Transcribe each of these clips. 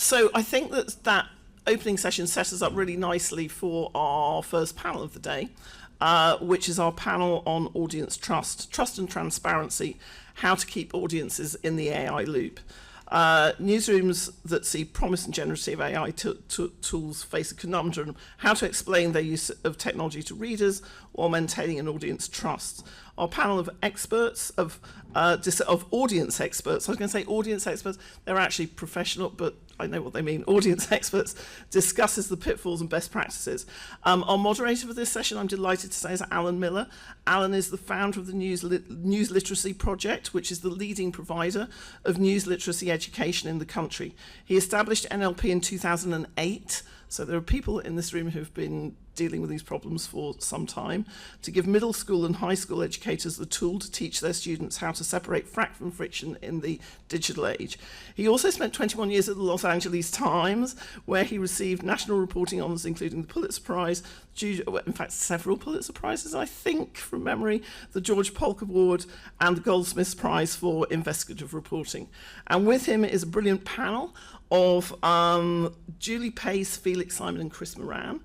So I think that opening session set us up really nicely for our first panel of the day, which is our panel on audience trust and transparency, how to keep audiences in the AI loop. Newsrooms that see promise in generative AI tools face a conundrum: how to explain their use of technology to readers while maintaining an audience trust. Our panel of experts, of audience experts, I was going to say audience experts, they're actually professional, but I know what they mean, audience experts, discusses the pitfalls and best practices. Our moderator for this session, I'm delighted to say, is Alan Miller. Alan is the founder of the News Literacy Project, which is the leading provider of news literacy education in the country. He established NLP in 2008, so there are people in this room who've been dealing with these problems for some time, to give middle school and high school educators the tool to teach their students how to separate fact from fiction in the digital age. He also spent 21 years at the Los Angeles Times, where he received national reporting honours, including the Pulitzer Prize, in fact several Pulitzer Prizes, I think, from memory, the George Polk Award and the Goldsmiths Prize for investigative reporting. And with him is a brilliant panel of Julie Pace, Felix Simon and Chris Moran.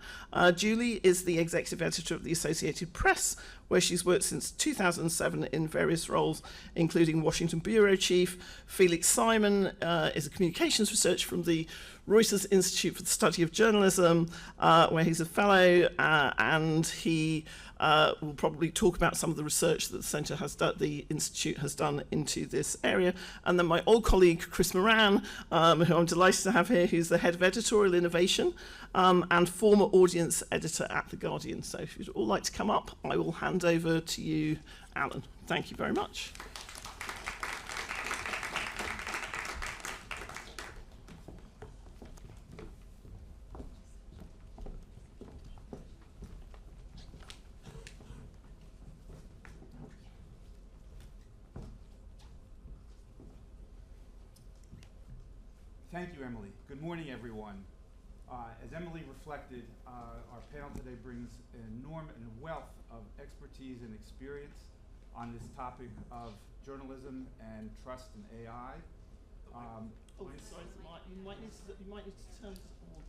Julie is the executive editor of the Associated Press, where she's worked since 2007 in various roles, including Washington bureau chief. Felix Simon is a communications researcher from the Reuters Institute for the Study of Journalism, where he's a fellow, and he will probably talk about some of the research that the centre has done, the institute has done into this area. And then my old colleague Chris Moran, who I'm delighted to have here, who's the head of editorial innovation and former audience editor at The Guardian. So if you'd all like to come up, I will hand over to you, Alan. Thank you very much. Thank you, Emily. Good morning, everyone. As Emily reflected, our panel today brings an enormous wealth of expertise and experience on this topic of journalism and trust in AI. Sorry, you might need to turn this on.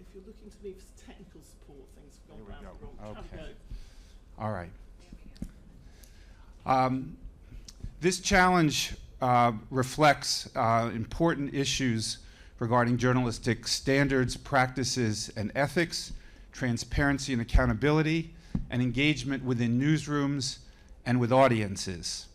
If you're looking to me for technical support, things have gone round the wrong. Okay. All right. This challenge reflects important issues regarding journalistic standards, practices, and ethics, transparency and accountability, and engagement within newsrooms and with audiences.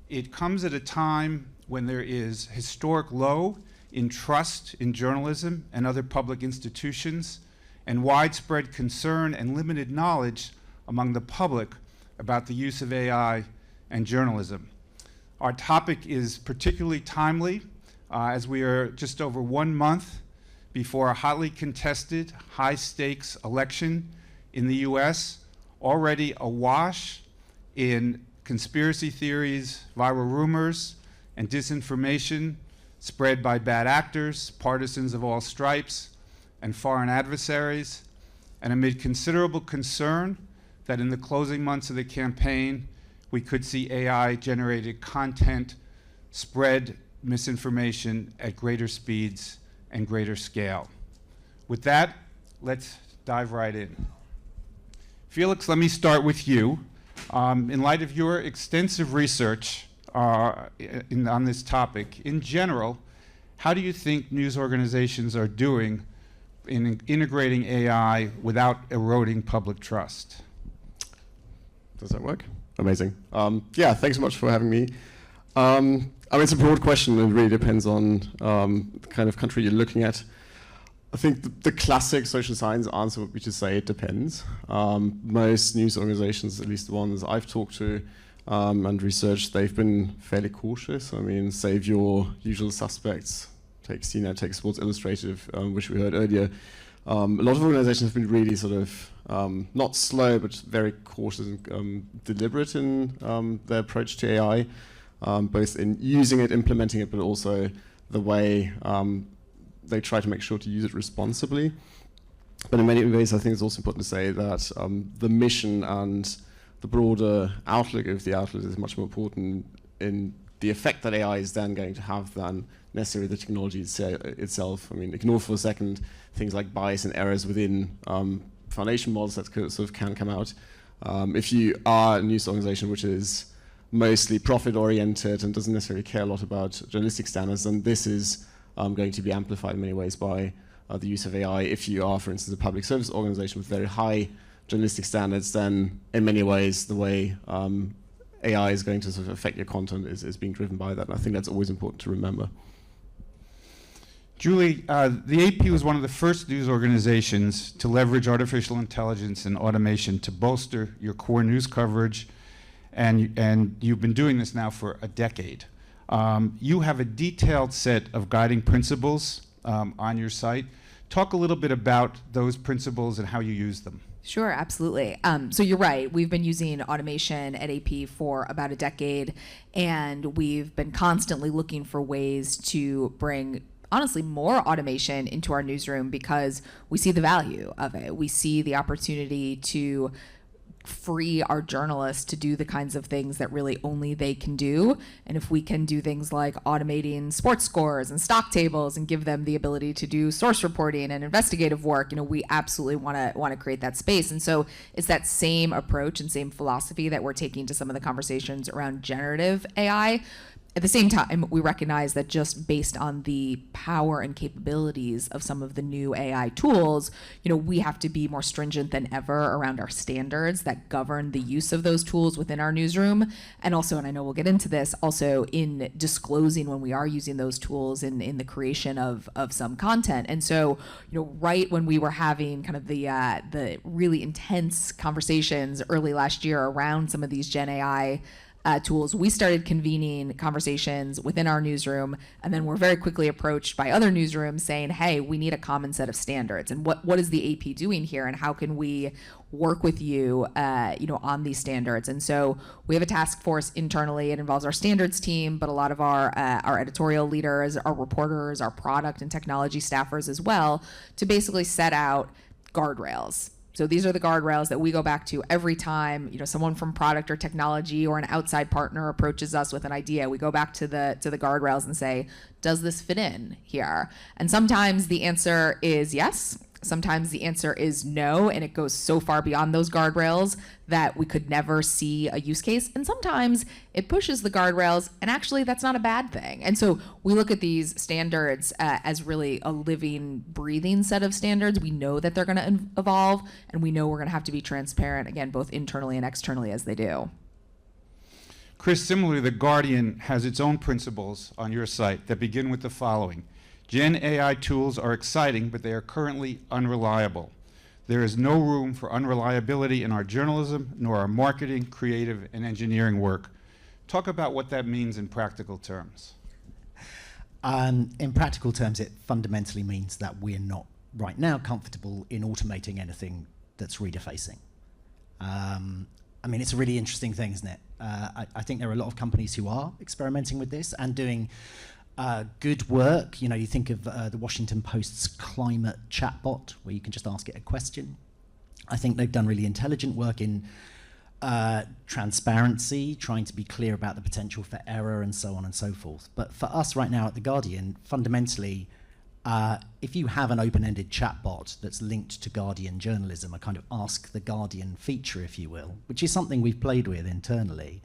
It comes at a time when there is historic low in trust in journalism and other public institutions, and widespread concern and limited knowledge among the public about the use of AI and journalism. Our topic is particularly timely as we are just over 1 month before a hotly contested, high-stakes election in the US, already awash in conspiracy theories, viral rumors, and disinformation spread by bad actors, partisans of all stripes, and foreign adversaries, and amid considerable concern that in the closing months of the campaign, we could see AI-generated content spread misinformation at greater speeds and greater scale. With that, let's dive right in. Felix, let me start with you. In light of your extensive research on this topic, in general, how do you think news organizations are doing in integrating AI without eroding public trust? Does that work? Amazing. Yeah, thanks so much for having me. I mean, it's a broad question. It really depends on the kind of country you're looking at. I think the classic social science answer would be to say it depends. Most news organizations, at least the ones I've talked to and researched, they've been fairly cautious. I mean, save your usual suspects, take CNET, take Sports Illustrated, which we heard earlier. A lot of organizations have been really sort of not slow, but very cautious and deliberate in their approach to AI, both in using it, implementing it, but also the way they try to make sure to use it responsibly. But in many ways, I think it's also important to say that the mission and the broader outlook of the outlet is much more important in the effect that AI is then going to have than necessarily the technology itself. I mean, ignore for a second things like bias and errors within foundation models that sort of can come out. If you are a news organization which is mostly profit-oriented and doesn't necessarily care a lot about journalistic standards, then this is going to be amplified in many ways by the use of AI. If you are, for instance, a public service organization with very high journalistic standards, then in many ways the way AI is going to sort of affect your content is being driven by that. And I think that's always important to remember. Julie, the AP was one of the first news organizations to leverage artificial intelligence and automation to bolster your core news coverage, and you've been doing this now for a decade. You have a detailed set of guiding principles on your site. Talk a little bit about those principles and how you use them. Sure, absolutely. So you're right. We've been using automation at AP for about a decade, and we've been constantly looking for ways to bring, honestly, more automation into our newsroom because we see the value of it. We see the opportunity to free our journalists to do the kinds of things that really only they can do. And if we can do things like automating sports scores and stock tables and give them the ability to do source reporting and investigative work, we absolutely want to create that space. And so it's that same approach and same philosophy that we're taking to some of the conversations around generative AI. At the same time, we recognize that just based on the power and capabilities of some of the new AI tools, we have to be more stringent than ever around our standards that govern the use of those tools within our newsroom. And also, and I know we'll get into this, also in disclosing when we are using those tools in the creation of some content. And so, right when we were having kind of the really intense conversations early last year around some of these Gen AI tools, we started convening conversations within our newsroom, and then we're very quickly approached by other newsrooms saying, hey, we need a common set of standards, and what is the AP doing here, and how can we work with you, on these standards? And so we have a task force internally. It involves our standards team, but a lot of our editorial leaders, our reporters, our product and technology staffers as well, to basically set out guardrails. So these are the guardrails that we go back to every time, someone from product or technology or an outside partner approaches us with an idea. We go back to the guardrails and say, does this fit in here? And sometimes the answer is yes. Sometimes the answer is no, and it goes so far beyond those guardrails that we could never see a use case. And sometimes it pushes the guardrails, and actually that's not a bad thing. And so we look at these standards as really a living, breathing set of standards. We know that they're going to evolve, and we know we're going to have to be transparent, again, both internally and externally as they do. Chris, similarly, The Guardian has its own principles on your site that begin with the following. Gen AI tools are exciting, but they are currently unreliable. There is no room for unreliability in our journalism, nor our marketing, creative, and engineering work. Talk about what that means in practical terms. In practical terms, it fundamentally means that we're not right now comfortable in automating anything that's reader-facing. It's a really interesting thing, isn't it? I think there are a lot of companies who are experimenting with this and doing good work. You think of the Washington Post's climate chatbot, where you can just ask it a question. I think they've done really intelligent work in transparency, trying to be clear about the potential for error and so on and so forth. But for us right now at The Guardian, fundamentally, if you have an open-ended chatbot that's linked to Guardian journalism, a kind of Ask the Guardian feature, if you will, which is something we've played with internally,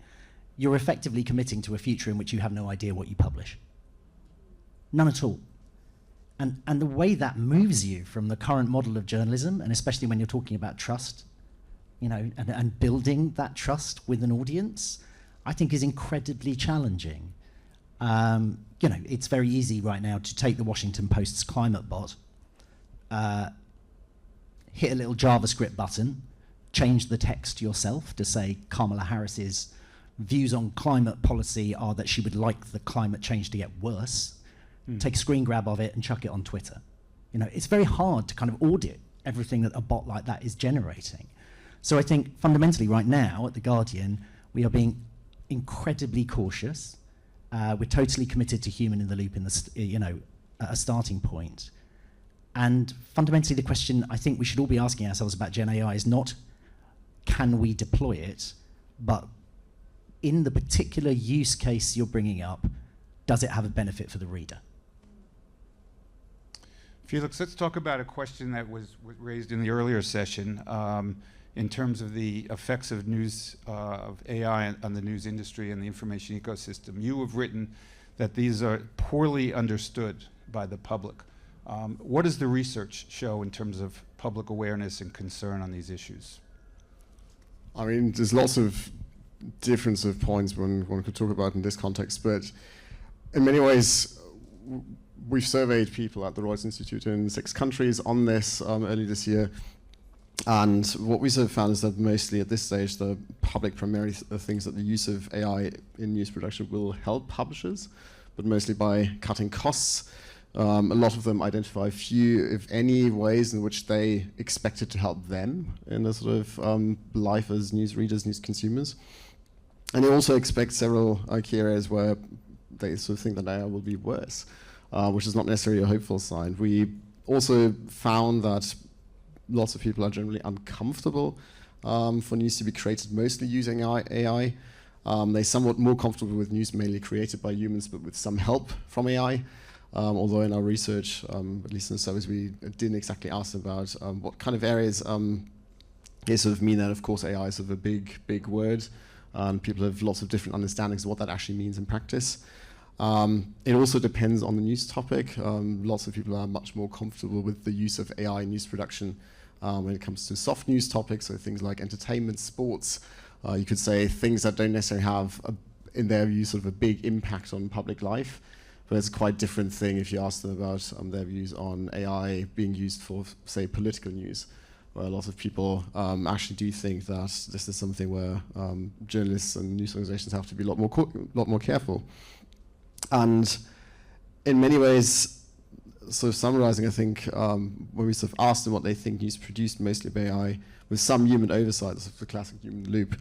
you're effectively committing to a future in which you have no idea what you publish. None at all. And the way that moves you from the current model of journalism, and especially when you're talking about trust, and building that trust with an audience, I think is incredibly challenging. It's very easy right now to take the Washington Post's climate bot, hit a little JavaScript button, change the text yourself to say Kamala Harris's views on climate policy are that she would like the climate change to get worse. Take a screen grab of it and chuck it on Twitter. It's very hard to kind of audit everything that a bot like that is generating. So I think fundamentally right now at The Guardian, we are being incredibly cautious. We're totally committed to human in the loop at a starting point. And fundamentally the question I think we should all be asking ourselves about Gen AI is not, can we deploy it, but in the particular use case you're bringing up, does it have a benefit for the reader? Felix, let's talk about a question that was raised in the earlier session in terms of the effects of AI on the news industry and the information ecosystem. You have written that these are poorly understood by the public. What does the research show in terms of public awareness and concern on these issues? I mean, there's lots of difference of points one could talk about in this context, but in many ways, we've surveyed people at the Reuters Institute in 6 countries on this early this year. And what we sort of found is that mostly at this stage, the public primarily thinks that the use of AI in news production will help publishers, but mostly by cutting costs. A lot of them identify few, if any, ways in which they expect it to help them in their sort of life as news readers, news consumers. And they also expect several key areas where they sort of think that AI will be worse, which is not necessarily a hopeful sign. We also found that lots of people are generally uncomfortable for news to be created mostly using AI. They're somewhat more comfortable with news mainly created by humans, but with some help from AI. Although in our research, at least in the surveys, we didn't exactly ask about what kind of areas they sort of mean that. Of course, AI is sort of a big word, and people have lots of different understandings of what that actually means in practice. It also depends on the news topic. Lots of people are much more comfortable with the use of AI in news production when it comes to soft news topics, so things like entertainment, sports. You could say things that don't necessarily have, in their view, sort of a big impact on public life. But it's a quite different thing if you ask them about their views on AI being used for, say, political news, where a lot of people actually do think that this is something where journalists and news organizations have to be a lot more careful. And in many ways, sort of summarizing, I think, when we sort of asked them what they think news produced mostly by AI, with some human oversight, sort of the classic human loop,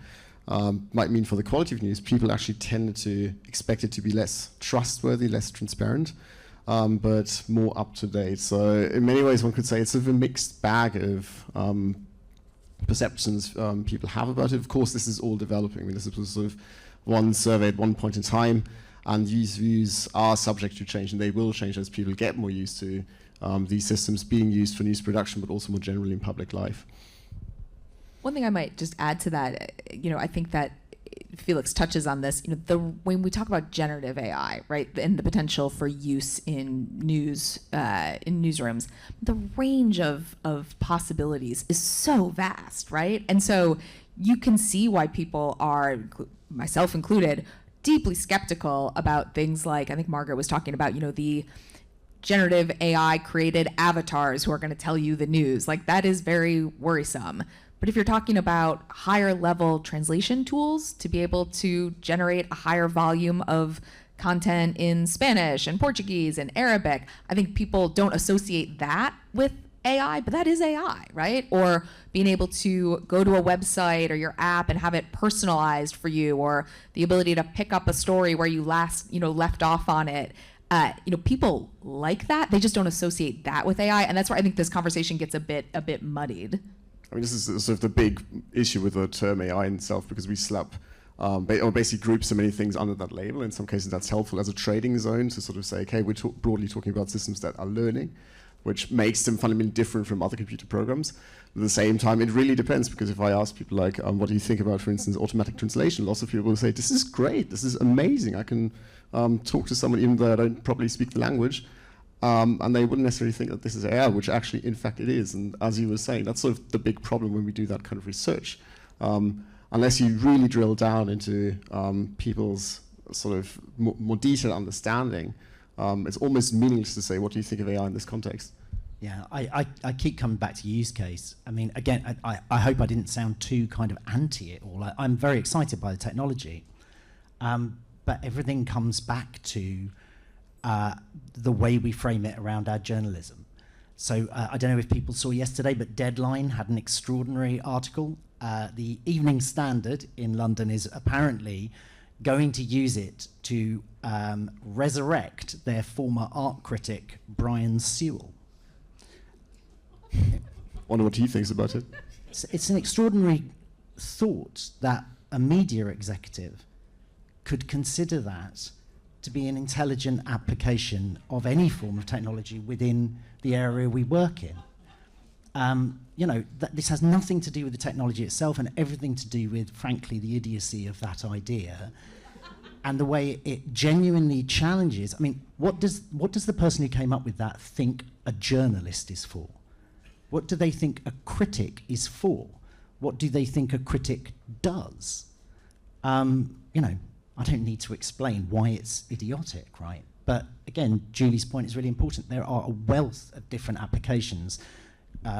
might mean for the quality of news, people actually tended to expect it to be less trustworthy, less transparent, but more up to date. So in many ways, one could say it's sort of a mixed bag of perceptions people have about it. Of course, this is all developing. I mean, this was sort of one survey at one point in time. And these views are subject to change, and they will change as people get more used to these systems being used for news production, but also more generally in public life. One thing I might just add to that, I think that Felix touches on this. When we talk about generative AI, right, and the potential for use in news, in newsrooms, the range of possibilities is so vast, right? And so you can see why people are, myself included, deeply skeptical about things like, I think Margaret was talking about, the generative AI created avatars who are going to tell you the news. Like, that is very worrisome. But if you're talking about higher level translation tools to be able to generate a higher volume of content in Spanish and Portuguese and Arabic, I think people don't associate that with AI, but that is AI, right? Or being able to go to a website or your app and have it personalized for you, or the ability to pick up a story where you last, left off on it. People like that. They just don't associate that with AI, and that's where I think this conversation gets a bit muddied. I mean, this is sort of the big issue with the term AI in itself, because we slap or basically group so many things under that label. In some cases, that's helpful as a trading zone to sort of say, okay, we're broadly talking about systems that are learning, which makes them fundamentally different from other computer programs. At the same time, it really depends, because if I ask people like, what do you think about, for instance, automatic translation, lots of people will say, this is great, this is amazing, I can talk to someone even though I don't properly speak the language, and they wouldn't necessarily think that this is AI, which actually, in fact, it is. And as you were saying, that's sort of the big problem when we do that kind of research. Unless you really drill down into people's sort of more detailed understanding, it's almost meaningless to say, what do you think of AI in this context? Yeah, I keep coming back to use case. I mean, again, I hope I didn't sound too kind of anti it all. I'm very excited by the technology, but everything comes back to the way we frame it around our journalism. So I don't know if people saw yesterday, but Deadline had an extraordinary article. The Evening Standard in London is apparently going to use it to resurrect their former art critic, Brian Sewell. Wonder what he thinks about it. It's an extraordinary thought that a media executive could consider that to be an intelligent application of any form of technology within the area we work in. This has nothing to do with the technology itself and everything to do with, frankly, the idiocy of that idea and the way it genuinely challenges. I mean, what does the person who came up with that think a journalist is for? What do they think a critic is for? What do they think a critic does? I don't need to explain why it's idiotic, right? But again, Julie's point is really important. There are a wealth of different applications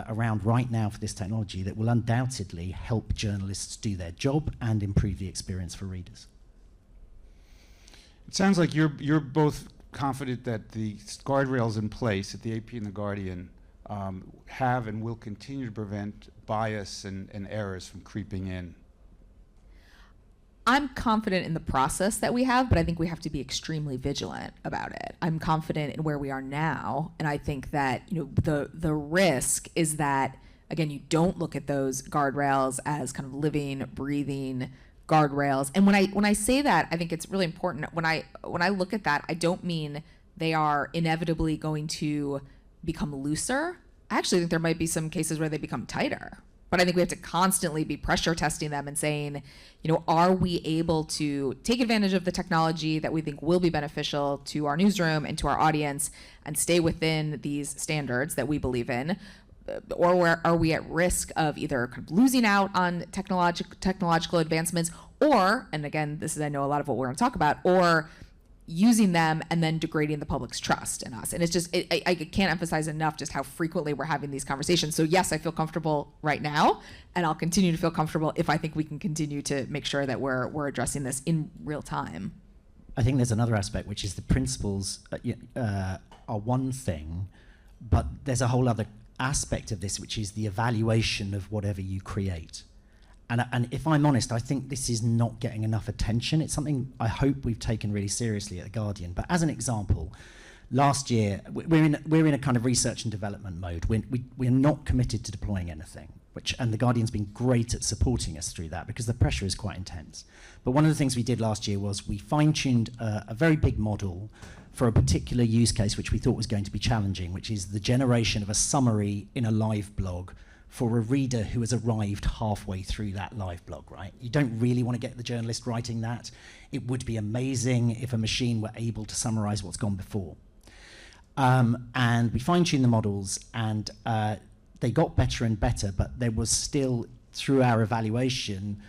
around right now for this technology that will undoubtedly help journalists do their job and improve the experience for readers. It sounds like you're both confident that the guardrails in place at the AP and the Guardian have and will continue to prevent bias and errors from creeping in. I'm confident in the process that we have, but I think we have to be extremely vigilant about it. I'm confident in where we are now, and I think that the risk is that, again, you don't look at those guardrails as kind of living, breathing guardrails. And when I say that, I think it's really important. When I look at that, I don't mean they are inevitably going to become looser. I actually think there might be some cases where they become tighter. But I think we have to constantly be pressure testing them and saying, are we able to take advantage of the technology that we think will be beneficial to our newsroom and to our audience and stay within these standards that we believe in? Or are we at risk of either kind of losing out on technological advancements or, and again, this is, I know, a lot of what we're going to talk about, or using them and then degrading the public's trust in us. And it's just, I can't emphasize enough just how frequently we're having these conversations. So yes, I feel comfortable right now, and I'll continue to feel comfortable if I think we can continue to make sure that we're addressing this in real time. I think there's another aspect, which is the principles are one thing, but there's a whole other aspect of this, which is the evaluation of whatever you create. And if I'm honest, I think this is not getting enough attention. It's something I hope we've taken really seriously at The Guardian. But as an example, last year, we're in a kind of research and development mode. We're not committed to deploying anything, and The Guardian's been great at supporting us through that because the pressure is quite intense. But one of the things we did last year was we fine-tuned a very big model for a particular use case which we thought was going to be challenging, which is the generation of a summary in a live blog for a reader who has arrived halfway through that live blog, right? You don't really want to get the journalist writing that. It would be amazing if a machine were able to summarize what's gone before. And we fine-tuned the models, and they got better and better, but there was still, through our evaluation,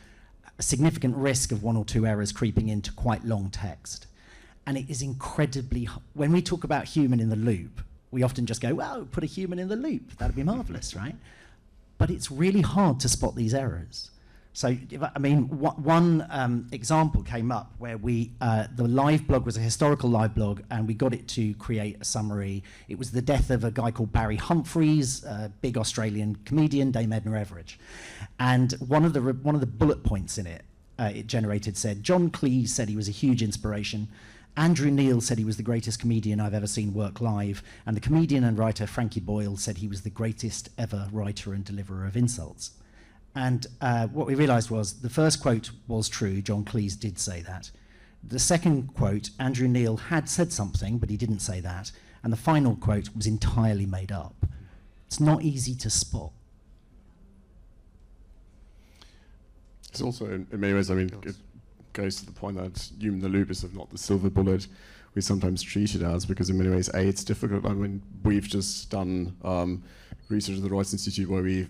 a significant risk of one or two errors creeping into quite long text. And it is incredibly, when we talk about human in the loop, we often just go, well, put a human in the loop. That'd be marvelous, right? But it's really hard to spot these errors. So, one example came up where the live blog was a historical live blog, and we got it to create a summary. It was the death of a guy called Barry Humphries, a big Australian comedian, Dame Edna Everage. And one of the bullet points in it, it generated said, John Cleese said he was a huge inspiration. Andrew Neil said he was the greatest comedian I've ever seen work live, and the comedian and writer Frankie Boyle said he was the greatest ever writer and deliverer of insults. And what we realized was the first quote was true, John Cleese did say that. The second quote, Andrew Neil had said something, but he didn't say that. And the final quote was entirely made up. It's not easy to spot. It's also, in many ways, it goes to the point that human in the loop is not the silver bullet we sometimes treat it as, because in many ways, it's difficult. We've just done research at the Reuters Institute where we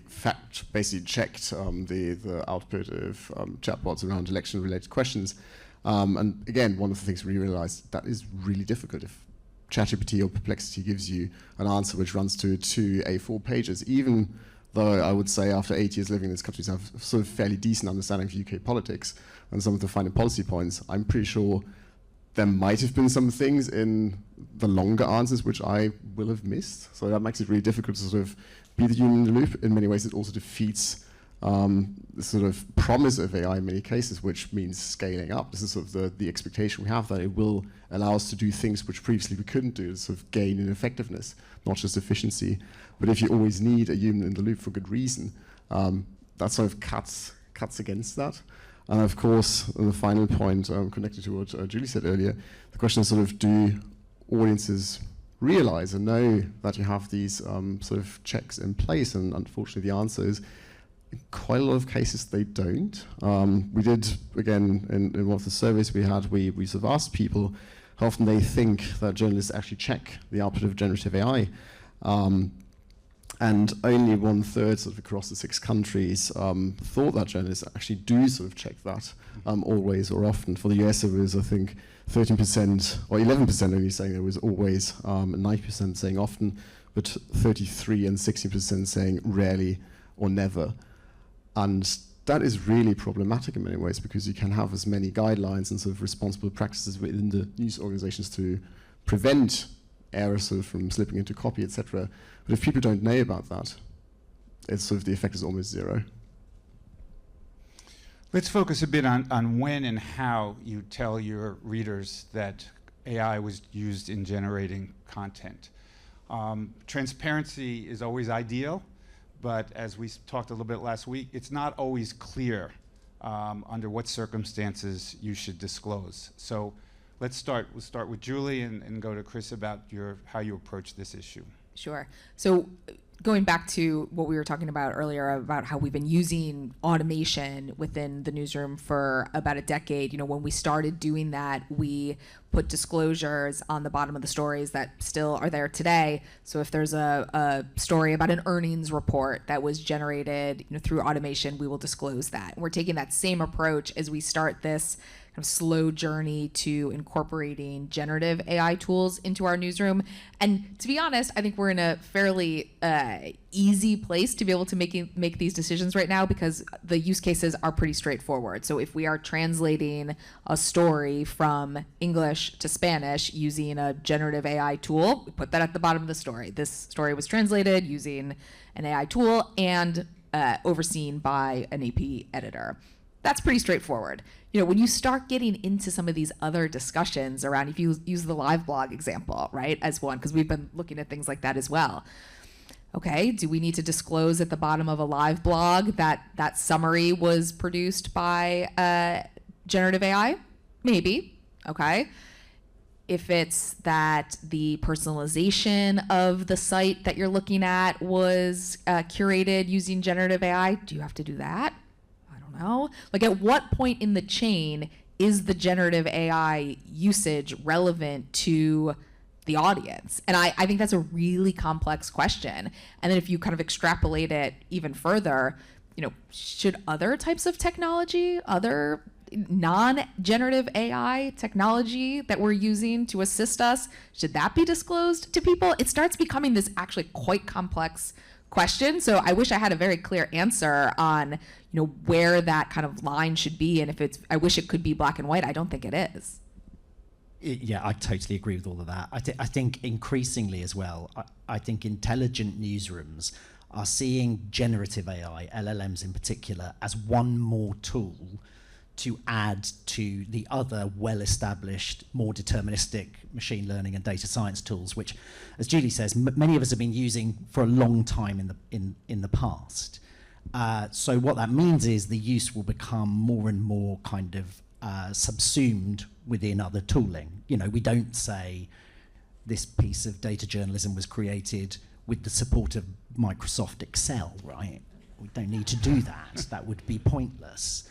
basically checked the output of chatbots around election-related questions. And again, one of the things we realized that is really difficult. If ChatGPT or Perplexity gives you an answer which runs to 2 A4 pages, even though I would say after 8 years living in this country, I have sort of fairly decent understanding of UK politics and some of the finer policy points, I'm pretty sure there might have been some things in the longer answers which I will have missed. So that makes it really difficult to sort of be the human in the loop. In many ways, it also defeats the sort of promise of AI in many cases, which means scaling up. This is sort of the expectation we have, that it will allow us to do things which previously we couldn't do, to sort of gain in effectiveness, not just efficiency. But if you always need a human in the loop for good reason, that sort of cuts against that. And of course, the final point, connected to what Julie said earlier, the question is sort of, do audiences realize and know that you have these sort of checks in place? And unfortunately, the answer is, in quite a lot of cases, they don't. We did, again, in one of the surveys we had, we sort of asked people how often they think that journalists actually check the output of generative AI. And only 1/3 sort of across the 6 countries thought that journalists actually do sort of check that always or often. For the US, it was, I think, 13% or 11% only saying it was always, and 90% saying often, but 33 and 60% saying rarely or never. And that is really problematic in many ways, because you can have as many guidelines and sort of responsible practices within the news organizations to prevent errors sort of from slipping into copy, etc. But if people don't know about that, it's sort of the effect is almost zero. Let's focus a bit on when and how you tell your readers that AI was used in generating content. Transparency is always ideal, but as we talked a little bit last week, it's not always clear under what circumstances you should disclose. So we'll start with Julie and go to Chris about how you approach this issue. Sure. So going back to what we were talking about earlier about how we've been using automation within the newsroom for about a decade, when we started doing that, we put disclosures on the bottom of the stories that still are there today. So if there's a story about an earnings report that was generated through automation, we will disclose that. And we're taking that same approach as we start this kind of slow journey to incorporating generative AI tools into our newsroom. And to be honest, I think we're in a fairly easy place to be able to make these decisions right now, because the use cases are pretty straightforward. So if we are translating a story from English to Spanish using a generative AI tool, we put that at the bottom of the story. This story was translated using an AI tool and overseen by an AP editor. That's pretty straightforward. When you start getting into some of these other discussions around, if you use the live blog example, right, as one, because we've been looking at things like that as well. Okay, do we need to disclose at the bottom of a live blog that summary was produced by generative AI? Maybe, okay. If it's that the personalization of the site that you're looking at was curated using generative AI, do you have to do that? Know? Like, at what point in the chain is the generative AI usage relevant to the audience? And I think that's a really complex question. And then if you kind of extrapolate it even further, should other types of technology, other non-generative AI technology that we're using to assist us, should that be disclosed to people? It starts becoming this actually quite complex question. So I wish I had a very clear answer on, where that kind of line should be. And I wish it could be black and white. I don't think it is. Yeah, I totally agree with all of that. I think increasingly as well, I think intelligent newsrooms are seeing generative AI, LLMs in particular, as one more tool to add to the other well-established, more deterministic machine learning and data science tools, which, as Julie says, many of us have been using for a long time in the past. So what that means is the use will become more and more kind of subsumed within other tooling. We don't say this piece of data journalism was created with the support of Microsoft Excel, right? We don't need to do that. That would be pointless.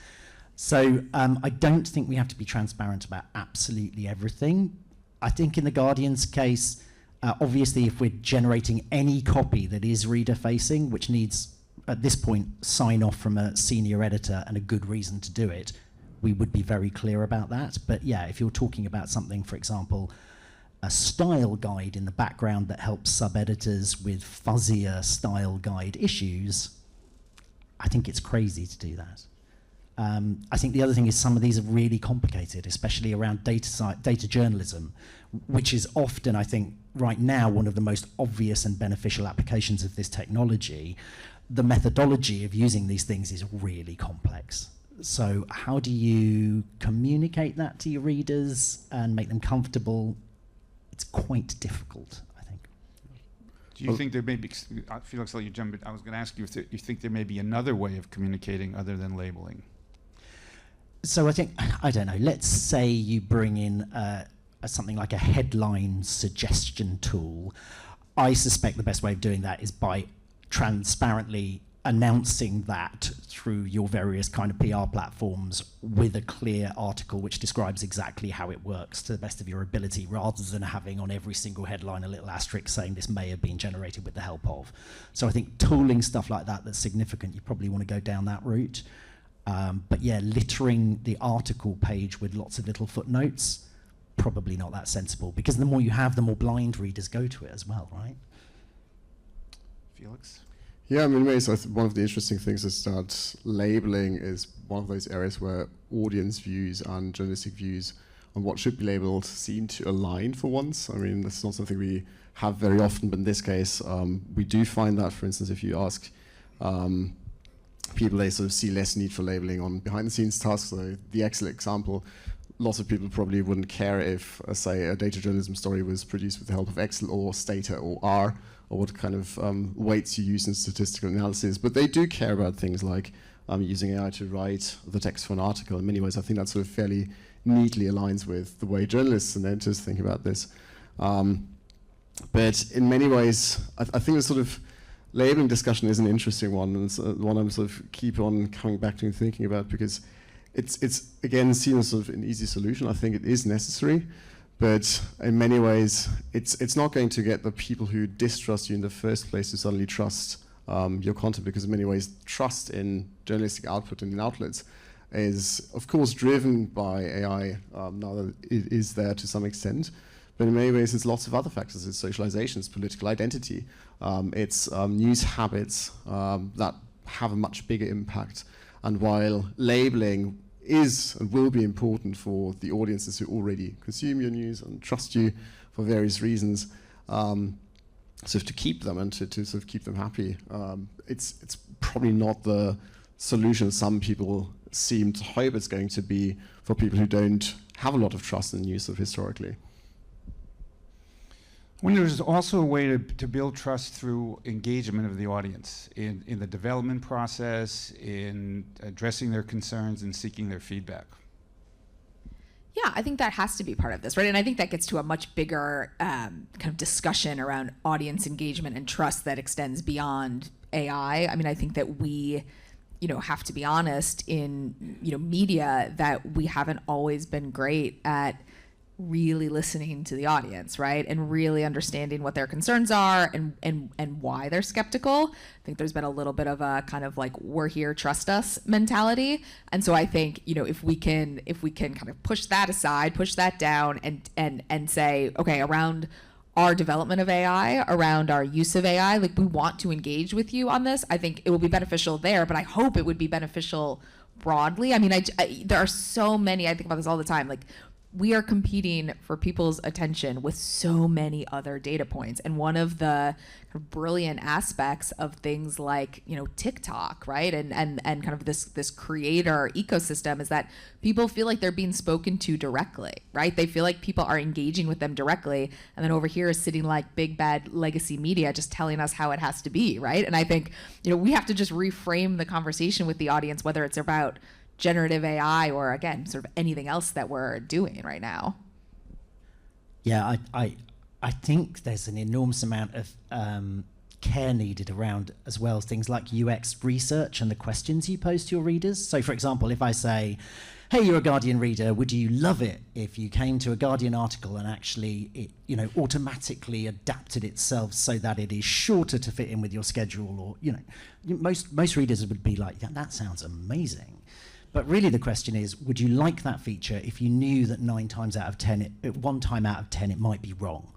So I don't think we have to be transparent about absolutely everything. I think in the Guardian's case, obviously if we're generating any copy that is reader-facing, which needs, at this point, sign-off from a senior editor and a good reason to do it, we would be very clear about that. But yeah, if you're talking about something, for example, a style guide in the background that helps sub-editors with fuzzier style guide issues, I think it's crazy to do that. I think the other thing is some of these are really complicated, especially around data journalism, which is often, I think, right now, one of the most obvious and beneficial applications of this technology. The methodology of using these things is really complex. So how do you communicate that to your readers and make them comfortable? It's quite difficult, I think. Do you think there may be, Felix, I'll let you jump in. I was going to ask you if you think there may be another way of communicating other than labeling? So I think, I don't know, let's say you bring in something like a headline suggestion tool. I suspect the best way of doing that is by transparently announcing that through your various kind of PR platforms with a clear article which describes exactly how it works to the best of your ability, rather than having on every single headline a little asterisk saying this may have been generated with the help of. So I think tooling stuff like that that's significant, you probably want to go down that route. But yeah, littering the article page with lots of little footnotes, probably not that sensible, because the more you have, the more blind readers go to it as well, right? Felix? Yeah, I mean, one of the interesting things is that labeling is one of those areas where audience views and journalistic views on what should be labeled seem to align for once. I mean, that's not something we have very often, but in this case, we do find that, for instance, if you ask people, they sort of see less need for labeling on behind-the-scenes tasks. So the Excel example, lots of people probably wouldn't care if, say, a data journalism story was produced with the help of Excel or Stata or R, or what kind of weights you use in statistical analysis. But they do care about things like using AI to write the text for an article. In many ways, I think that sort of fairly neatly aligns with the way journalists and editors think about this. But in many ways, I think the sort of labeling discussion is an interesting one, and it's one I'm sort of keep on coming back to and thinking about, because it's again seen as sort of an easy solution. I think it is necessary, but in many ways, it's not going to get the people who distrust you in the first place to suddenly trust your content, because in many ways, trust in journalistic output and in outlets is, of course, driven by AI, now that it is there to some extent. But in many ways, it's lots of other factors. It's socialization, it's political identity, it's news habits that have a much bigger impact. And while labeling is and will be important for the audiences who already consume your news and trust you for various reasons, sort of to keep them and to sort of keep them happy, it's probably not the solution some people seem to hope it's going to be for people who don't have a lot of trust in news sort of historically. When there's also a way to build trust through engagement of the audience in the development process, in addressing their concerns and seeking their feedback. Yeah, I think that has to be part of this, right? And I think that gets to a much bigger kind of discussion around audience engagement and trust that extends beyond AI. I mean, I think that we, have to be honest in, media, that we haven't always been great at really listening to the audience, right? And really understanding what their concerns are and why they're skeptical. I think there's been a little bit of a kind of like, we're here, trust us mentality. And so I think, if we can kind of push that aside, push that down and say, okay, around our development of AI, around our use of AI, like, we want to engage with you on this. I think it will be beneficial there, but I hope it would be beneficial broadly. I mean, there are so many, I think about this all the time, like, we are competing for people's attention with so many other data points. And one of the kind of brilliant aspects of things like, TikTok, right? And kind of this creator ecosystem is that people feel like they're being spoken to directly, right? They feel like people are engaging with them directly. And then over here is sitting like big bad legacy media just telling us how it has to be, right? And I think, we have to just reframe the conversation with the audience, whether it's about generative AI or, again, sort of anything else that we're doing right now. Yeah, I think there's an enormous amount of care needed around, as well as things like UX research and the questions you pose to your readers. So, for example, if I say, hey, you're a Guardian reader, would you love it if you came to a Guardian article and actually it, automatically adapted itself so that it is shorter to fit in with your schedule? Or, most readers would be like, yeah, that sounds amazing. But really the question is, would you like that feature if you knew that 9 times out of 10, one time out of 10, it might be wrong?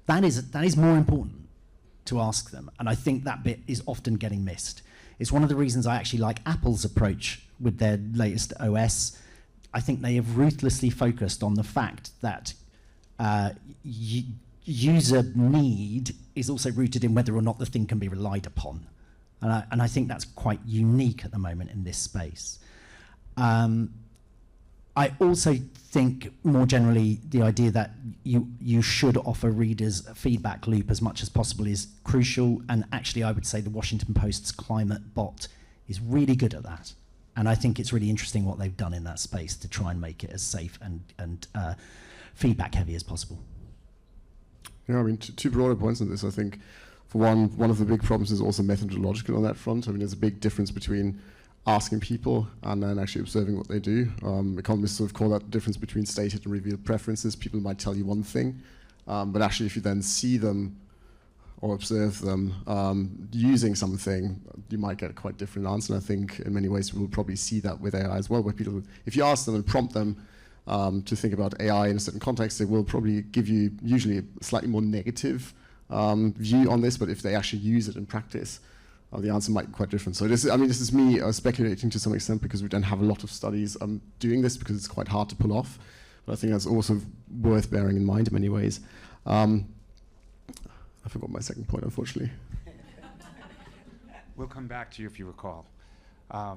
That is more important to ask them. And I think that bit is often getting missed. It's one of the reasons I actually like Apple's approach with their latest OS. I think they have ruthlessly focused on the fact that user need is also rooted in whether or not the thing can be relied upon. And I think that's quite unique at the moment in this space. I also think, more generally, the idea that you should offer readers a feedback loop as much as possible is crucial. And actually, I would say the Washington Post's climate bot is really good at that. And I think it's really interesting what they've done in that space to try and make it as safe and feedback heavy as possible. Yeah, I mean, two broader points on this. I think, for one of the big problems is also methodological on that front. I mean, there's a big difference between asking people and then actually observing what they do. Economists sort of call that the difference between stated and revealed preferences. People might tell you one thing, but actually if you then see them or observe them using something, you might get a quite different answer. And I think in many ways we'll probably see that with AI as well, where people, if you ask them and prompt them to think about AI in a certain context, they will probably give you usually a slightly more negative view on this, but if they actually use it in practice, the answer might be quite different. So this is me speculating to some extent because we don't have a lot of studies doing this because it's quite hard to pull off. But I think that's also worth bearing in mind in many ways. I forgot my second point, unfortunately. We'll come back to you if you recall. I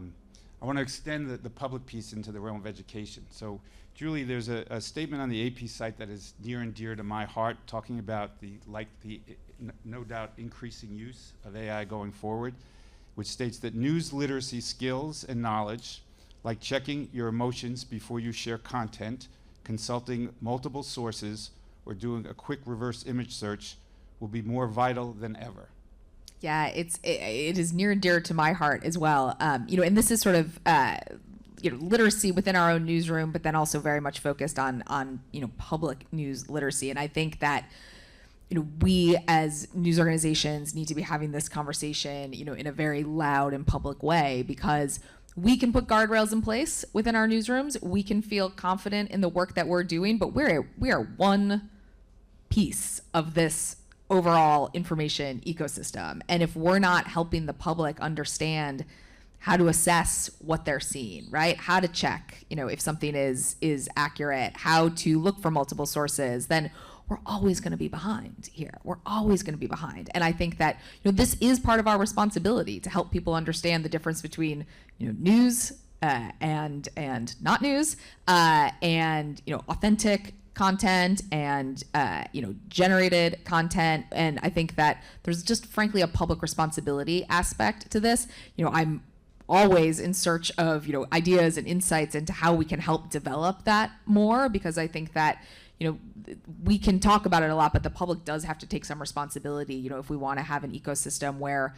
want to extend the public piece into the realm of education. So, Julie, there's a statement on the AP site that is near and dear to my heart, talking about the no doubt increasing use of AI going forward, which states that news literacy skills and knowledge, like checking your emotions before you share content, consulting multiple sources, or doing a quick reverse image search, will be more vital than ever. Yeah, it is near and dear to my heart as well. And this is sort of literacy within our own newsroom, but then also very much focused on public news literacy. And I think that we as news organizations need to be having this conversation in a very loud and public way, because we can put guardrails in place within our newsrooms. We can feel confident in the work that we're doing, but we are one piece of this overall information ecosystem. And if we're not helping the public understand how to assess what they're seeing, right? How to check, if something is accurate, how to look for multiple sources, then we're always going to be behind here. We're always going to be behind. And I think that this is part of our responsibility to help people understand the difference between news and not news, and authentic content and generated content. And I think that there's just frankly a public responsibility aspect to this. I'm always in search of ideas and insights into how we can help develop that more, because I think that we can talk about it a lot, but the public does have to take some responsibility if we want to have an ecosystem where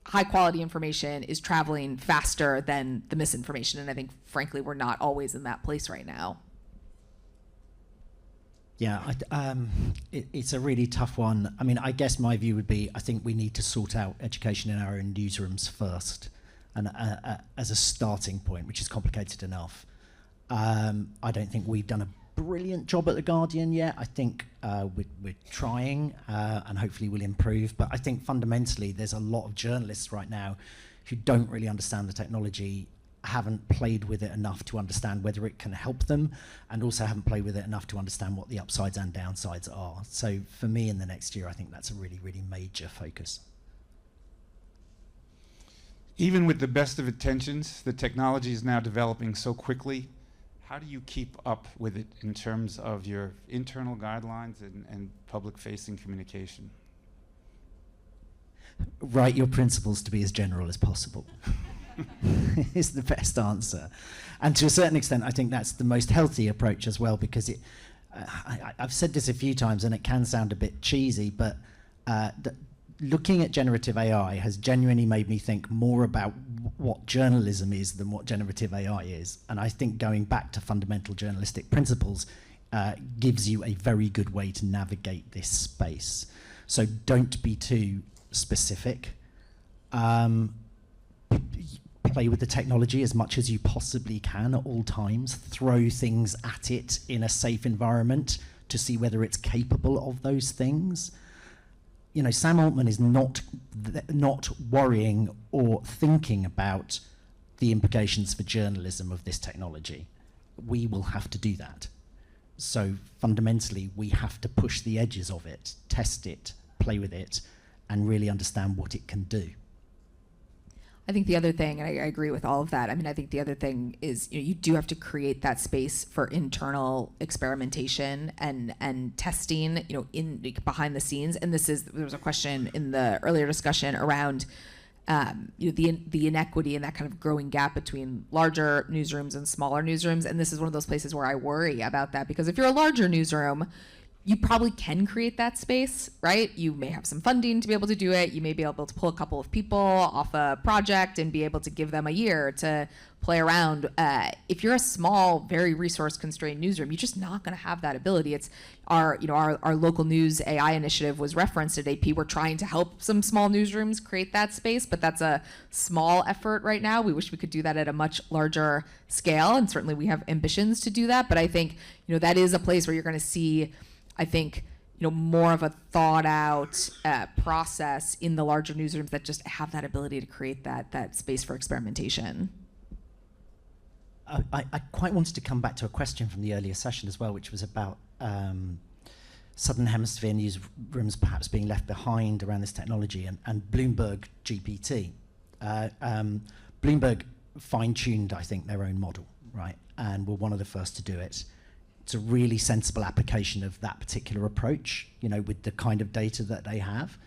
high quality information is traveling faster than the misinformation. And I think frankly we're not always in that place right now. Yeah, it's a really tough one. I mean, I guess my view would be, I think we need to sort out education in our own newsrooms first, and as a starting point, which is complicated enough. I don't think we've done a brilliant job at The Guardian yet. I think we're trying, and hopefully we'll improve. But I think fundamentally, there's a lot of journalists right now who don't really understand the technology, haven't played with it enough to understand whether it can help them, and also haven't played with it enough to understand what the upsides and downsides are. So for me in the next year, I think that's a really, really major focus. Even with the best of intentions, the technology is now developing so quickly. How do you keep up with it in terms of your internal guidelines and public-facing communication? Write your principles to be as general as possible. Is the best answer. And to a certain extent, I think that's the most healthy approach as well, because I've said this a few times and it can sound a bit cheesy, but looking at generative AI has genuinely made me think more about what journalism is than what generative AI is. And I think going back to fundamental journalistic principles gives you a very good way to navigate this space. So don't be too specific. Play with the technology as much as you possibly can at all times. Throw things at it in a safe environment to see whether it's capable of those things. Sam Altman is not worrying or thinking about the implications for journalism of this technology. We will have to do that. So fundamentally, we have to push the edges of it, test it, play with it, and really understand what it can do. I think the other thing, and I agree with all of that, I think the other thing is you do have to create that space for internal experimentation and testing, in behind the scenes. And there was a question in the earlier discussion around the inequity and that kind of growing gap between larger newsrooms and smaller newsrooms. And this is one of those places where I worry about that, because if you're a larger newsroom, you probably can create that space, right? You may have some funding to be able to do it. You may be able to pull a couple of people off a project and be able to give them a year to play around. If you're a small, very resource-constrained newsroom, you're just not going to have that ability. It's our local news AI initiative was referenced at AP. We're trying to help some small newsrooms create that space, but that's a small effort right now. We wish we could do that at a much larger scale, and certainly we have ambitions to do that. But I think that is a place where you're going to see, I think, more of a thought out process in the larger newsrooms that just have that ability to create that space for experimentation. I quite wanted to come back to a question from the earlier session as well, which was about Southern Hemisphere newsrooms perhaps being left behind around this technology, and Bloomberg GPT. Bloomberg fine-tuned, I think, their own model, right, and were one of the first to do it. It's a really sensible application of that particular approach, with the kind of data that they have.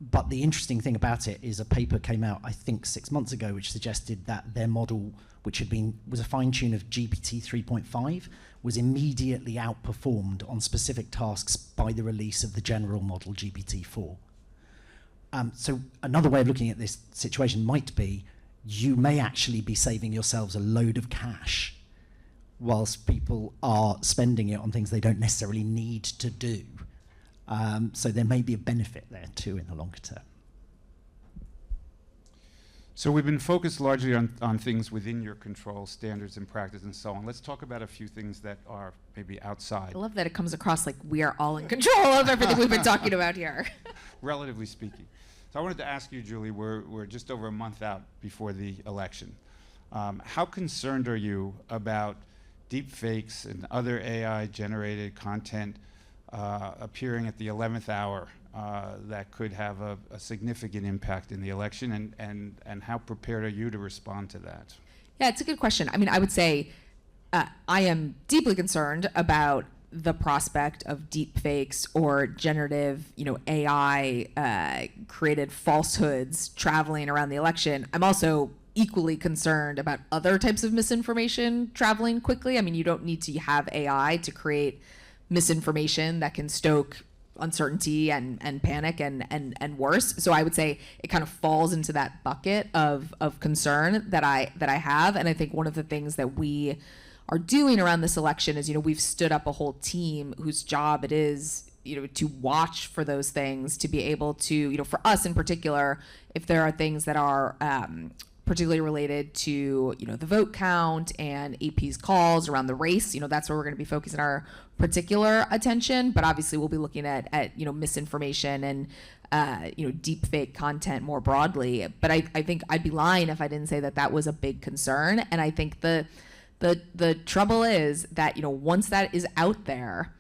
But the interesting thing about it is a paper came out, I think, 6 months ago, which suggested that their model, which was a fine-tune of GPT 3.5, was immediately outperformed on specific tasks by the release of the general model GPT 4. So another way of looking at this situation might be, you may actually be saving yourselves a load of cash whilst people are spending it on things they don't necessarily need to do. So there may be a benefit there too in the longer term. So we've been focused largely on things within your control, standards and practice and so on. Let's talk about a few things that are maybe outside. I love that it comes across like we are all in control of everything we've been talking about here. Relatively speaking. So I wanted to ask you, Julie, we're just over a month out before the election. How concerned are you about deep fakes and other AI-generated content appearing at the 11th hour that could have a significant impact in the election, and how prepared are you to respond to that? Yeah, it's a good question. I mean, I would say I am deeply concerned about the prospect of deep fakes or generative, AI created falsehoods traveling around the election. I'm also equally concerned about other types of misinformation traveling quickly. I mean, you don't need to have AI to create misinformation that can stoke uncertainty and panic and worse. So I would say it kind of falls into that bucket of concern that I have. And I think one of the things that we are doing around this election is, we've stood up a whole team whose job it is, to watch for those things, to be able to, for us in particular, if there are things that are particularly related to, the vote count and AP's calls around the race, that's where we're going to be focusing our particular attention. But obviously we'll be looking at misinformation and, deep fake content more broadly. But I think I'd be lying if I didn't say that was a big concern. And I think the trouble is that, once that is out there,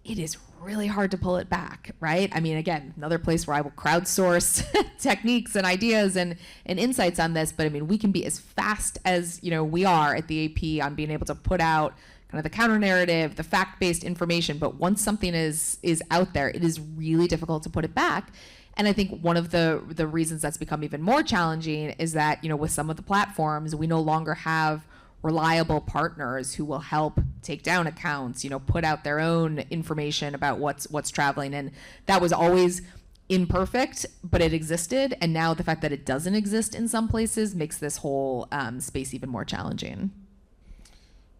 it is really hard to pull it back, right? I mean, again, another place where I will crowdsource techniques and ideas and insights on this, but I mean, we can be as fast as, we are at the AP on being able to put out kind of the counter narrative, the fact-based information, but once something is out there, it is really difficult to put it back. And I think one of the reasons that's become even more challenging is that, with some of the platforms, we no longer have reliable partners who will help take down accounts, put out their own information about what's traveling. And that was always imperfect, but it existed. And now the fact that it doesn't exist in some places makes this whole space even more challenging.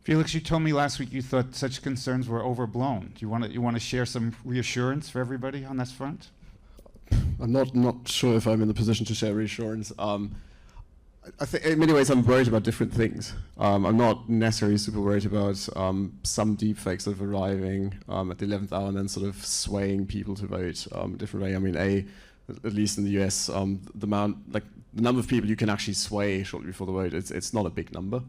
Felix, you told me last week you thought such concerns were overblown. Do you want to share some reassurance for everybody on this front? I'm not sure if I'm in the position to share reassurance. I think in many ways I'm worried about different things. I'm not necessarily super worried about some deepfakes sort of arriving at the 11th hour and then sort of swaying people to vote a different way. I mean, at least in the US, the number of people you can actually sway shortly before the vote, it's not a big number.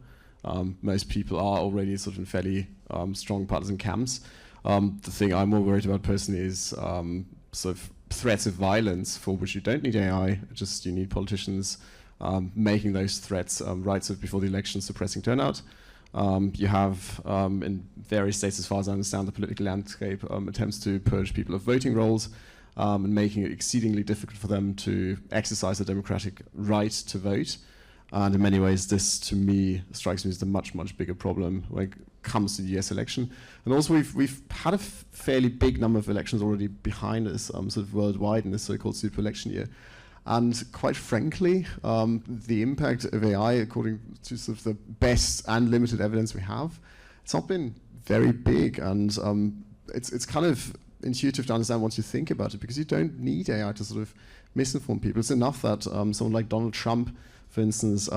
Most people are already sort of in fairly strong partisan camps. The thing I'm more worried about personally is sort of threats of violence for which you don't need AI, just you need politicians making those threats right so before the election, suppressing turnout. You have, in various states, as far as I understand, the political landscape attempts to purge people of voting rolls. and making it exceedingly difficult for them to exercise their democratic right to vote. And in many ways, this, to me, strikes me as the much, much bigger problem when it comes to the US election. And also, we've had a fairly big number of elections already behind us, sort of worldwide in this so-called super election year. And quite frankly, the impact of AI, according to sort of the best and limited evidence we have, it's not been very big. And it's kind of intuitive to understand once you think about it, because you don't need AI to sort of misinform people. It's enough that someone like Donald Trump, for instance,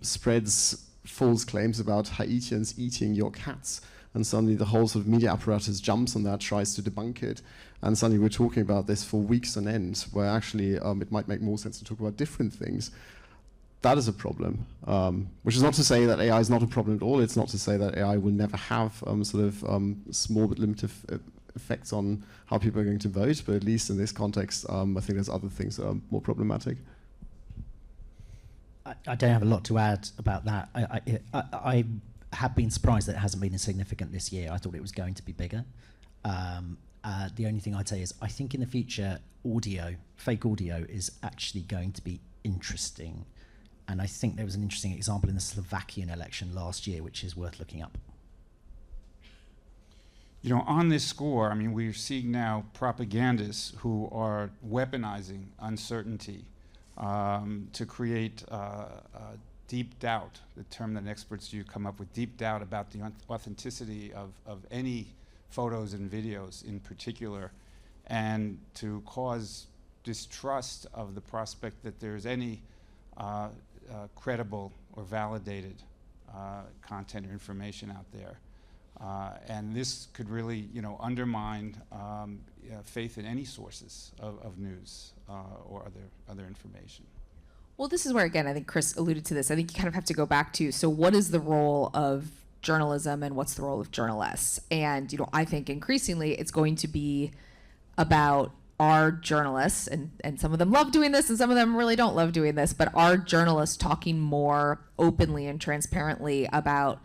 spreads false claims about Haitians eating your cats, and suddenly the whole sort of media apparatus jumps on that, tries to debunk it, and suddenly we're talking about this for weeks on end, where actually it might make more sense to talk about different things. That is a problem, which is not to say that AI is not a problem at all. It's not to say that AI will never have small but limited effects on how people are going to vote, but at least in this context, I think there's other things that are more problematic. I don't have a lot to add about that. I have been surprised that it hasn't been as significant this year. I thought it was going to be bigger. The only thing I'd say is I think in the future, fake audio is actually going to be interesting. And I think there was an interesting example in the Slovakian election last year, which is worth looking up. You know, on this score, I mean, we're seeing now propagandists who are weaponizing uncertainty to create deep doubt, the term that experts do come up with, deep doubt about the authenticity of any photos and videos in particular, and to cause distrust of the prospect that there's any credible or validated content or information out there. And this could really, undermine faith in any sources of news or other information. Well, this is where, again, I think Chris alluded to this. I think you kind of have to go back to, so what is the role of journalism and what's the role of journalists? And, I think increasingly it's going to be about our journalists, and some of them love doing this and some of them really don't love doing this, but our journalists talking more openly and transparently about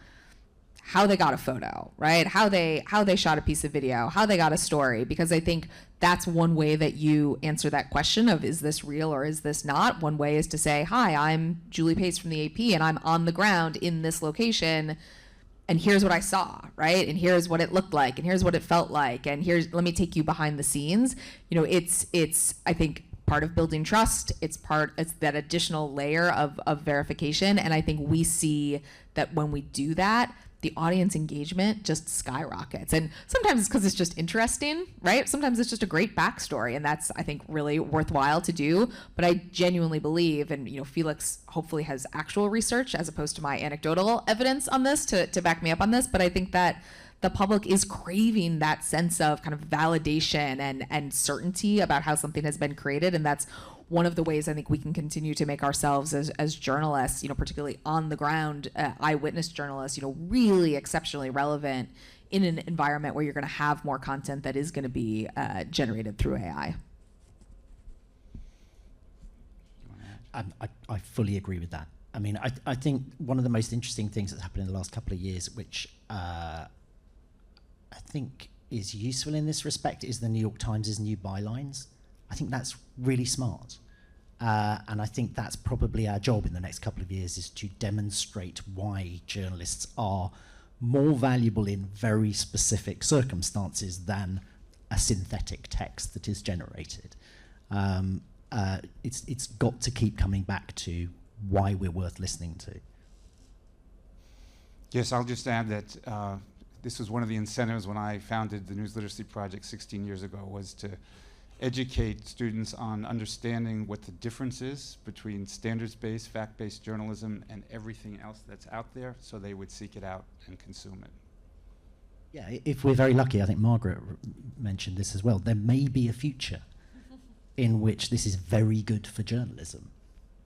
how they got a photo, right? How they shot a piece of video, how they got a story, because I think that's one way that you answer that question of, is this real or is this not? One way is to say, hi, I'm Julie Pace from the AP and I'm on the ground in this location and here's what I saw, right? And here's what it looked like and here's what it felt like and let me take you behind the scenes. It's I think part of building trust. It's that additional layer of verification, and I think we see that when we do that, the audience engagement just skyrockets. And sometimes it's because it's just interesting, right? Sometimes it's just a great backstory, and that's, I think, really worthwhile to do. But I genuinely believe, and Felix hopefully has actual research as opposed to my anecdotal evidence on this to back me up on this, but I think that the public is craving that sense of kind of validation and certainty about how something has been created, and that's one of the ways I think we can continue to make ourselves as journalists, particularly on the ground, eyewitness journalists, really exceptionally relevant in an environment where you're going to have more content that is going to be generated through AI. I fully agree with that. I mean, I think one of the most interesting things that's happened in the last couple of years, which I think is useful in this respect, is the New York Times' new bylines. I think that's really smart. And I think that's probably our job in the next couple of years, is to demonstrate why journalists are more valuable in very specific circumstances than a synthetic text that is generated. It's got to keep coming back to why we're worth listening to. Yes, I'll just add that this was one of the incentives when I founded the News Literacy Project 16 years ago, was to educate students on understanding what the difference is between standards-based, fact-based journalism and everything else that's out there, so they would seek it out and consume it. Yeah, if we're very lucky, I think Margaret mentioned this as well, there may be a future in which this is very good for journalism,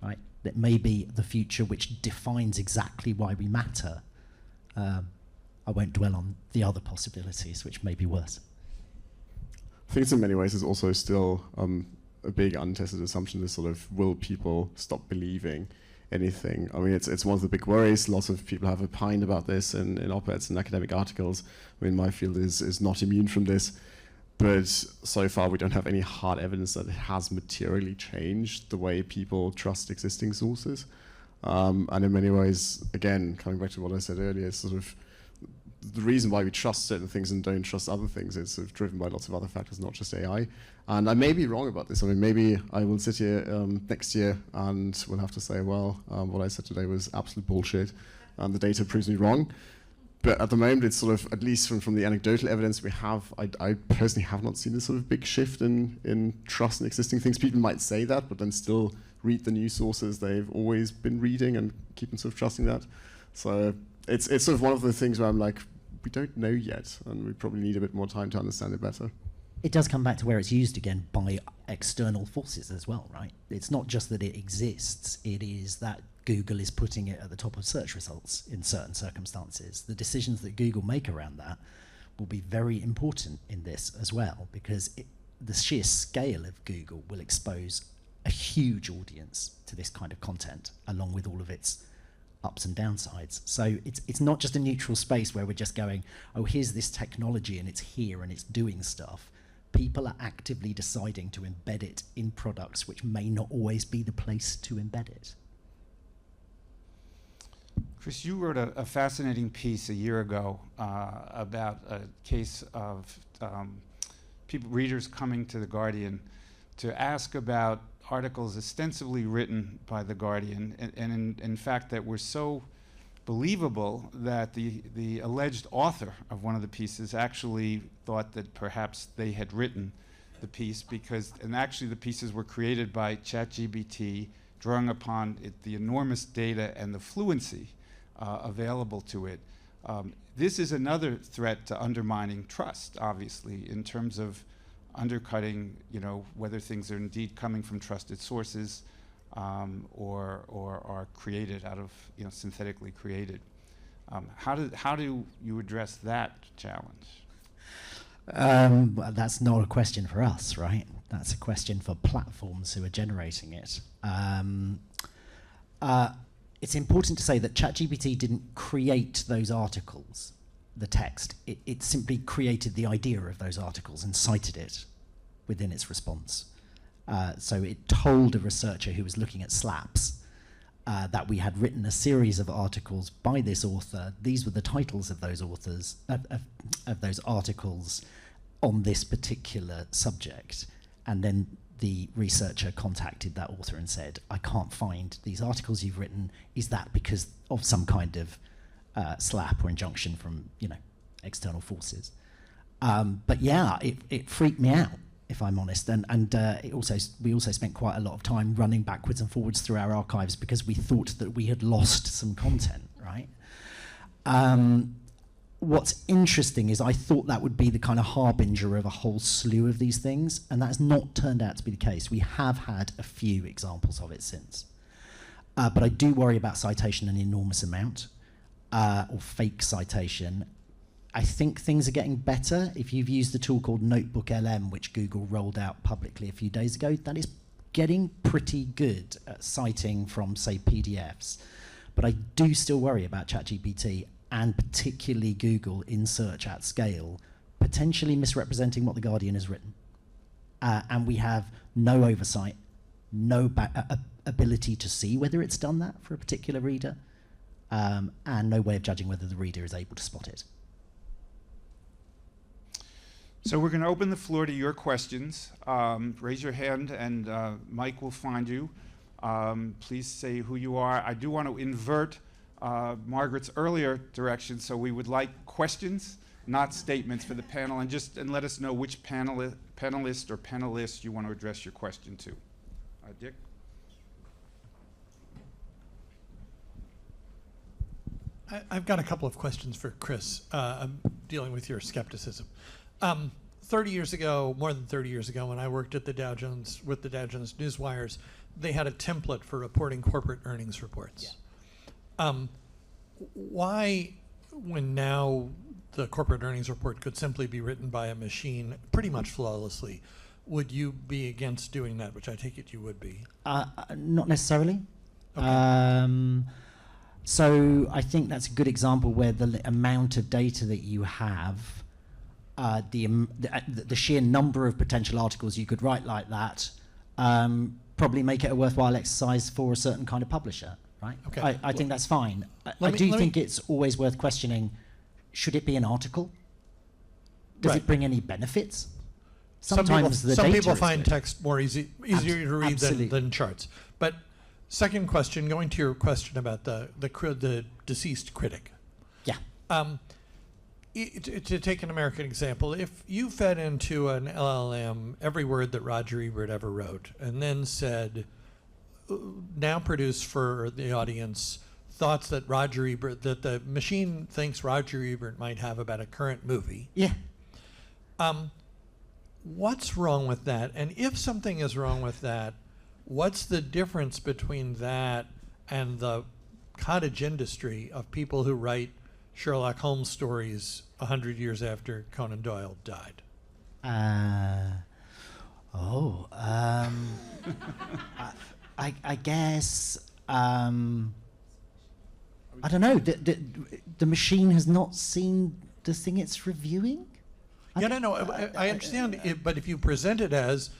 right? That may be the future which defines exactly why we matter. I won't dwell on the other possibilities, which may be worse. I think it's in many ways is also still a big untested assumption, this sort of, will people stop believing anything? I mean, it's one of the big worries. Lots of people have opined about this in op-eds and academic articles. I mean, my field is not immune from this. but so far we don't have any hard evidence that it has materially changed the way people trust existing sources. And in many ways, again, coming back to what I said earlier, sort of the reason why we trust certain things and don't trust other things is sort of driven by lots of other factors, not just AI. And I may be wrong about this. I mean, maybe I will sit here next year and we'll have to say, well, what I said today was absolute bullshit, and the data proves me wrong. But at the moment, it's sort of, at least from the anecdotal evidence we have, I personally have not seen a sort of big shift in trust in existing things. People might say that, but then still read the news sources they've always been reading and keep on sort of trusting that. So it's sort of one of the things where I'm like, we don't know yet, and we probably need a bit more time to understand it better. It does come back to where it's used again by external forces as well, right? It's not just that it exists, it is that Google is putting it at the top of search results in certain circumstances. The decisions that Google make around that will be very important in this as well, because the sheer scale of Google will expose a huge audience to this kind of content, along with all of its ups and downsides. So it's not just a neutral space where we're just going, oh, here's this technology and it's here and it's doing stuff. People are actively deciding to embed it in products which may not always be the place to embed it. Chris, you wrote a fascinating piece a year ago about a case of readers coming to The Guardian to ask about articles ostensibly written by The Guardian, and in fact that were so believable that the alleged author of one of the pieces actually thought that perhaps they had written the piece, and actually the pieces were created by ChatGPT, drawing upon the enormous data and the fluency available to it. This is another threat to undermining trust, obviously, in terms of undercutting, whether things are indeed coming from trusted sources or are created out of, synthetically created. How do you address that challenge? Well, that's not a question for us, right? That's a question for platforms who are generating it. It's important to say that ChatGPT didn't create those articles, the text. It simply created the idea of those articles and cited it within its response. So it told a researcher who was looking at slaps that we had written a series of articles by this author. These were the titles of those authors, of those articles on this particular subject. And then the researcher contacted that author and said, I can't find these articles you've written. Is that because of some kind of slap or injunction from, external forces? But yeah, it freaked me out, if I'm honest. And we also spent quite a lot of time running backwards and forwards through our archives because we thought that we had lost some content, right? What's interesting is I thought that would be the kind of harbinger of a whole slew of these things, and that's not turned out to be the case. We have had a few examples of it since. But I do worry about citation an enormous amount, or fake citation. I think things are getting better. If you've used the tool called Notebook LM, which Google rolled out publicly a few days ago, that is getting pretty good at citing from, say, PDFs. But I do still worry about ChatGPT, and particularly Google in search at scale, potentially misrepresenting what The Guardian has written. And we have no oversight, no ability to see whether it's done that for a particular reader, and no way of judging whether the reader is able to spot it. So we're going to open the floor to your questions. Raise your hand and Mike will find you. Please say who you are. I do want to invert Margaret's earlier direction, so we would like questions, not statements for the panel, and let us know which panelist or panelists you want to address your question to. Dick? I've got a couple of questions for Chris. I'm dealing with your skepticism. 30 years ago, more than 30 years ago, when I worked at the Dow Jones Newswires, they had a template for reporting corporate earnings reports. Yeah. Why, when now the corporate earnings report could simply be written by a machine pretty much flawlessly, would you be against doing that, which I take it you would be? Not necessarily. Okay. So I think that's a good example where the amount of data that you have the sheer number of potential articles you could write like that probably make it a worthwhile exercise for a certain kind of publisher, right? Okay. I think that's fine. I Let do me- think it's always worth questioning, should it be an article? Does Right. it bring any benefits? Some Sometimes the some data people is find good. text more easier to read Absolutely. than charts. But second question, going to your question about the deceased critic. Yeah. To take an American example, if you fed into an LLM every word that Roger Ebert ever wrote, and then said, now produce for the audience thoughts that that the machine thinks Roger Ebert might have about a current movie. Yeah. What's wrong with that? And if something is wrong with that, what's the difference between that and the cottage industry of people who write Sherlock Holmes stories 100 years after Conan Doyle died? I guess I don't know. The machine has not seen the thing it's reviewing. No. I understand it, but if you present it as,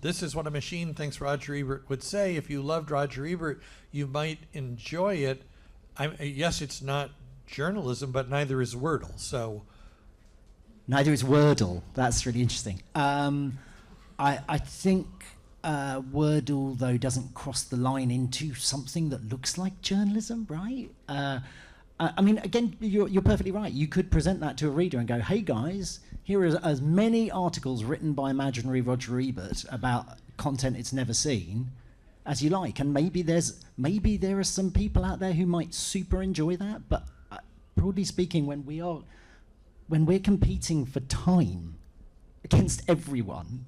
this is what a machine thinks Roger Ebert would say, if you loved Roger Ebert, you might enjoy it. Yes, it's not journalism, but neither is Wordle. So Neither is Wordle. That's really interesting. I think Wordle, though, doesn't cross the line into something that looks like journalism, right? I mean, again, you're perfectly right. You could present that to a reader and go, hey, guys, here are as many articles written by imaginary Roger Ebert about content it's never seen as you like. And maybe there are some people out there who might super enjoy that. But broadly speaking, when we're competing for time against everyone,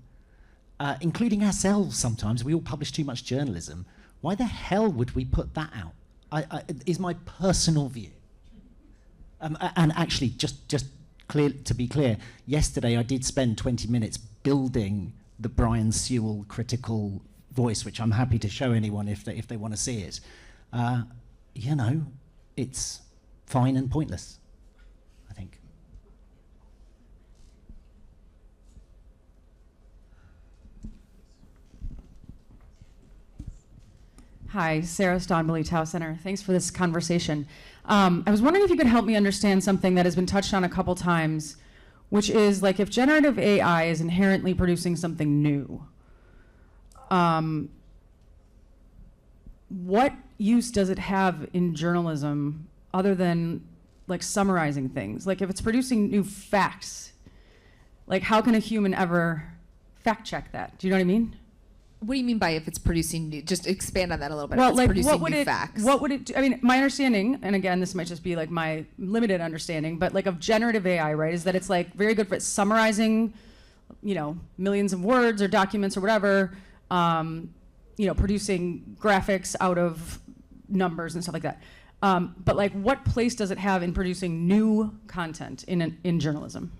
including ourselves sometimes, we all publish too much journalism. Why the hell would we put that out? Is my personal view. And actually, just to be clear, yesterday I did spend 20 minutes building the Brian Sewell critical voice, which I'm happy to show anyone if they want to see it. It's fine and pointless, I think. Hi, Sarah Stonbelly, Tau Center. Thanks for this conversation. I was wondering if you could help me understand something that has been touched on a couple times, which is like if generative AI is inherently producing something new, what use does it have in journalism other than like summarizing things? Like if it's producing new facts, like how can a human ever fact check that? Do you know what I mean? What do you mean by if it's producing new? Just expand on that a little bit. Well, if it's like producing what would new it? facts. What would it do? I mean, my understanding, and again, this might just be like my limited understanding, but like of generative AI, right, is that it's like very good for summarizing, millions of words or documents or whatever, producing graphics out of numbers and stuff like that. But like, what place does it have in producing new content in journalism?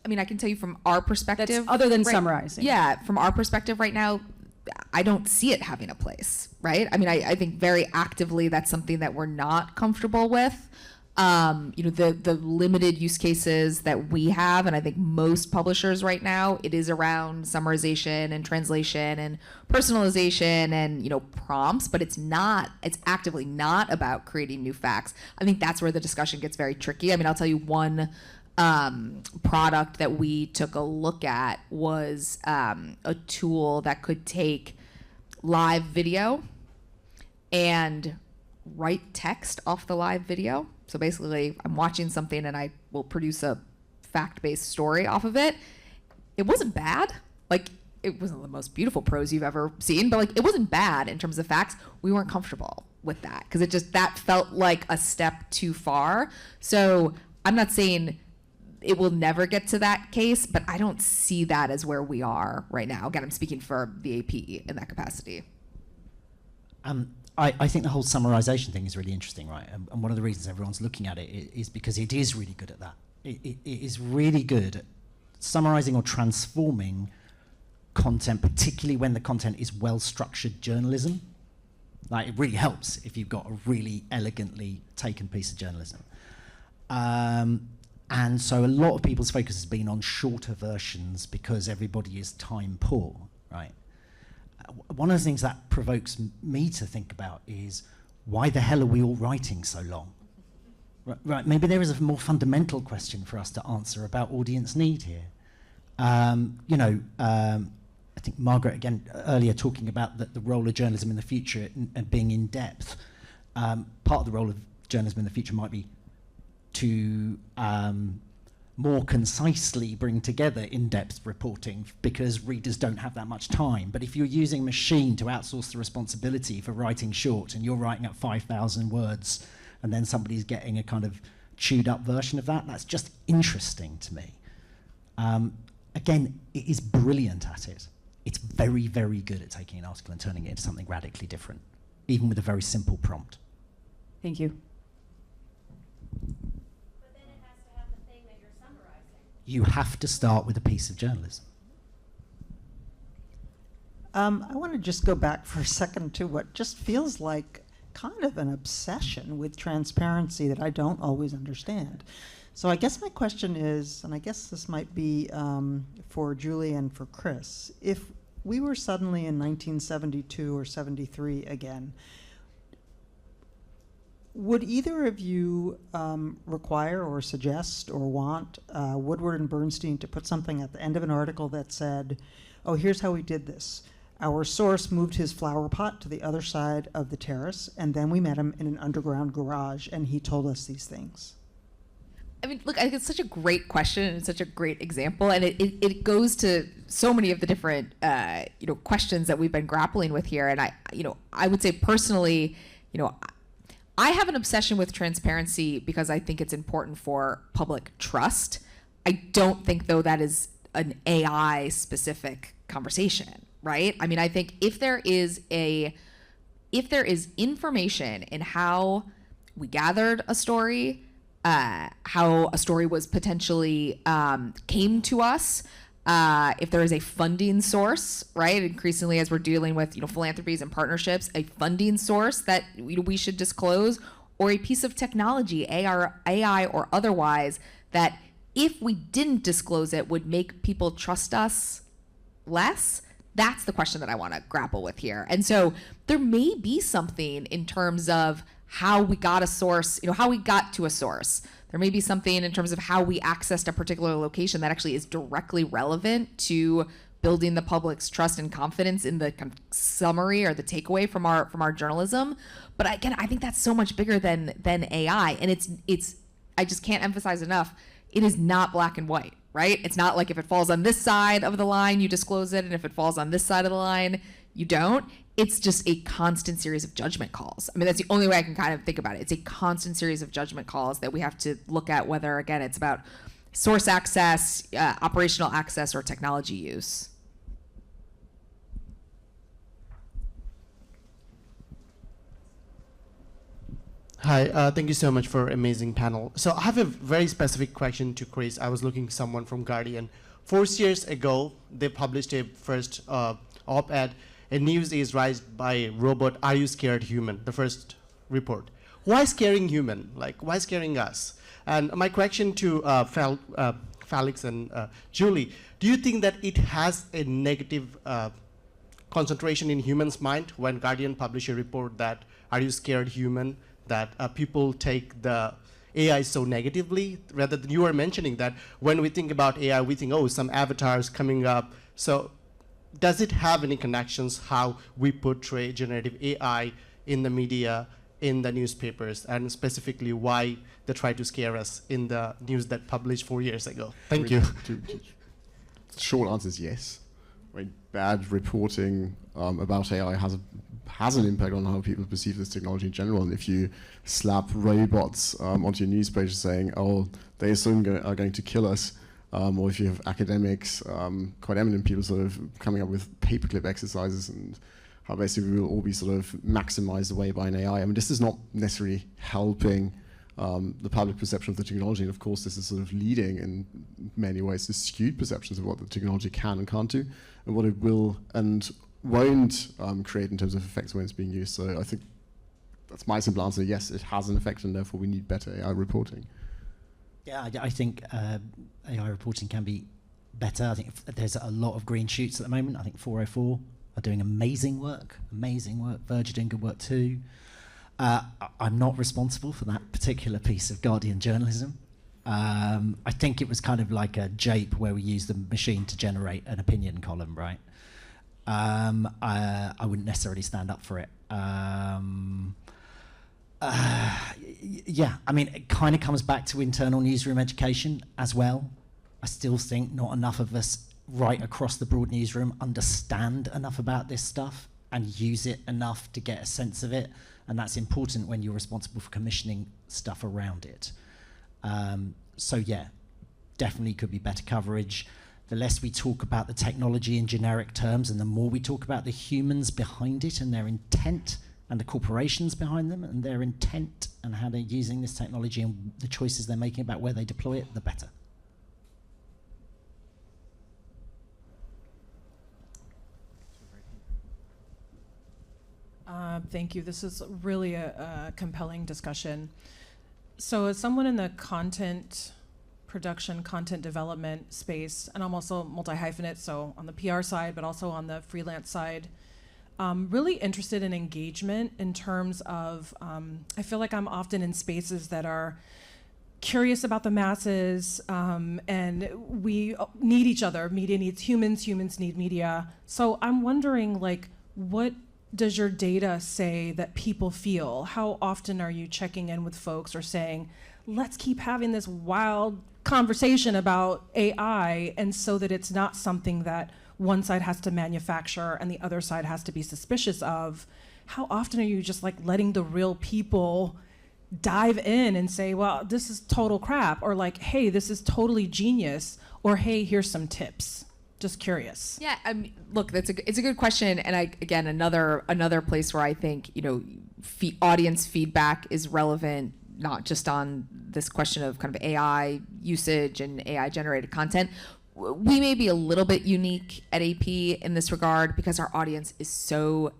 I mean, I can tell you from our perspective. That's other than summarizing. Yeah, from our perspective right now, I don't see it having a place, right? I mean, I think very actively that's something that we're not comfortable with. The limited use cases that we have, and I think most publishers right now, it is around summarization and translation and personalization and, prompts, but it's actively not about creating new facts. I think that's where the discussion gets very tricky. I mean, I'll tell you one product that we took a look at was a tool that could take live video and write text off the live video. So basically, I'm watching something and I will produce a fact-based story off of it. It wasn't bad. Like, it wasn't the most beautiful prose you've ever seen, but like, it wasn't bad in terms of facts. We weren't comfortable with that because that felt like a step too far. So I'm not saying it will never get to that case, but I don't see that as where we are right now. Again, I'm speaking for the AP in that capacity. I think the whole summarization thing is really interesting, right? And one of the reasons everyone's looking at it is because it is really good at that. It is really good at summarizing or transforming content, particularly when the content is well-structured journalism. Like, it really helps if you've got a really elegantly taken piece of journalism. And so a lot of people's focus has been on shorter versions because everybody is time poor, right? One of the things that provokes me to think about is, why the hell are we all writing so long? Right, maybe there is a more fundamental question for us to answer about audience need here. I think Margaret, again, earlier talking about the role of journalism in the future and being in depth. Part of the role of journalism in the future might be to more concisely bring together in-depth reporting, because readers don't have that much time. But if you're using a machine to outsource the responsibility for writing short, and you're writing up 5,000 words, and then somebody's getting a kind of chewed up version of that, that's just interesting to me. Again, it is brilliant at it. It's very, very good at taking an article and turning it into something radically different, even with a very simple prompt. Thank you. But then it has to have the thing that you're summarizing. You have to start with a piece of journalism. I want to just go back for a second to what just feels like kind of an obsession with transparency that I don't always understand. So I guess my question is, and I guess this might be for Julie and for Chris, if we were suddenly in 1972 or 73 again, would either of you require or suggest or want Woodward and Bernstein to put something at the end of an article that said, oh, here's how we did this. Our source moved his flower pot to the other side of the terrace, and then we met him in an underground garage, and he told us these things? I mean, look, I think it's such a great question and it's such a great example, and it goes to so many of the different questions that we've been grappling with here. And I would say personally, I have an obsession with transparency because I think it's important for public trust. I don't think, though, that is an AI specific conversation, right? I mean, I think if there is information in how we gathered a story, how a story was potentially came to us, if there is a funding source, right? Increasingly, as we're dealing with philanthropies and partnerships, a funding source that we should disclose, or a piece of technology, AI or otherwise, that if we didn't disclose it would make people trust us less. That's the question that I want to grapple with here. And so there may be something in terms of how we got a source, how we got to a source. There may be something in terms of how we accessed a particular location that actually is directly relevant to building the public's trust and confidence in the kind of summary or the takeaway from our journalism. But again, I think that's so much bigger than AI, and it's I just can't emphasize enough. It is not black and white, right? It's not like if it falls on this side of the line, you disclose it, and if it falls on this side of the line, you don't. It's just a constant series of judgment calls. I mean, that's the only way I can kind of think about it. It's a constant series of judgment calls that we have to look at, whether, again, it's about source access, operational access, or technology use. Hi, thank you so much for amazing panel. So I have a very specific question to Chris. I was looking someone from Guardian. 4 years ago, they published a first op-ed. A news is raised by robot, are you scared human? The first report. Why scaring human? Like, why scaring us? And my question to Felix and Julie, do you think that it has a negative concentration in humans' mind when Guardian publish a report that, are you scared human? That people take the AI so negatively, rather than you were mentioning that when we think about AI, we think, oh, some avatars coming up. So does it have any connections how we portray generative AI in the media, in the newspapers, and specifically why they try to scare us in the news that published 4 years ago? Thank you. The short answer is yes. I mean, bad reporting about AI has an impact on how people perceive this technology in general. And if you slap robots onto your newspaper saying, oh, they soon are going to kill us, or if you have academics, quite eminent people sort of coming up with paperclip exercises and how basically we will all be sort of maximized away by an AI. I mean, this is not necessarily helping the public perception of the technology. And of course, this is sort of leading in many ways to skewed perceptions of what the technology can and can't do, and what it will and won't create in terms of effects when it's being used. So I think that's my simple answer. Yes, it has an effect, and therefore we need better AI reporting. Yeah, I think AI reporting can be better. I think there's a lot of green shoots at the moment. I think 404 are doing amazing work. Verge are doing good work too. I'm not responsible for that particular piece of Guardian journalism. I think it was kind of like a jape where we used the machine to generate an opinion column, right? I wouldn't necessarily stand up for it. Yeah, I mean, it kind of comes back to internal newsroom education as well. I still think not enough of us right across the broad newsroom understand enough about this stuff and use it enough to get a sense of it. And that's important when you're responsible for commissioning stuff around it. So yeah, definitely could be better coverage. The less we talk about the technology in generic terms and the more we talk about the humans behind it and their intent and the corporations behind them and their intent and how they're using this technology and the choices they're making about where they deploy it, the better. Thank you. This is really a compelling discussion. So as someone in the content production, content development space, and I'm also multi-hyphenate, so on the PR side, but also on the freelance side, really interested in engagement in terms of, I feel like I'm often in spaces that are curious about the masses, and we need each other. Media needs humans, humans need media. So I'm wondering, like, what does your data say that people feel? How often are you checking in with folks or saying, let's keep having this wild conversation about AI, and so that it's not something that one side has to manufacture and the other side has to be suspicious of? How often are you just like letting the real people dive in and say, well, this is total crap, or like, hey, this is totally genius, or hey, here's some tips? Just curious. Yeah, look, it's a good question, and again, another place where I think, you know, audience feedback is relevant, not just on this question of kind of AI usage and AI generated content. We may be a little bit unique at AP in this regard because our audience is so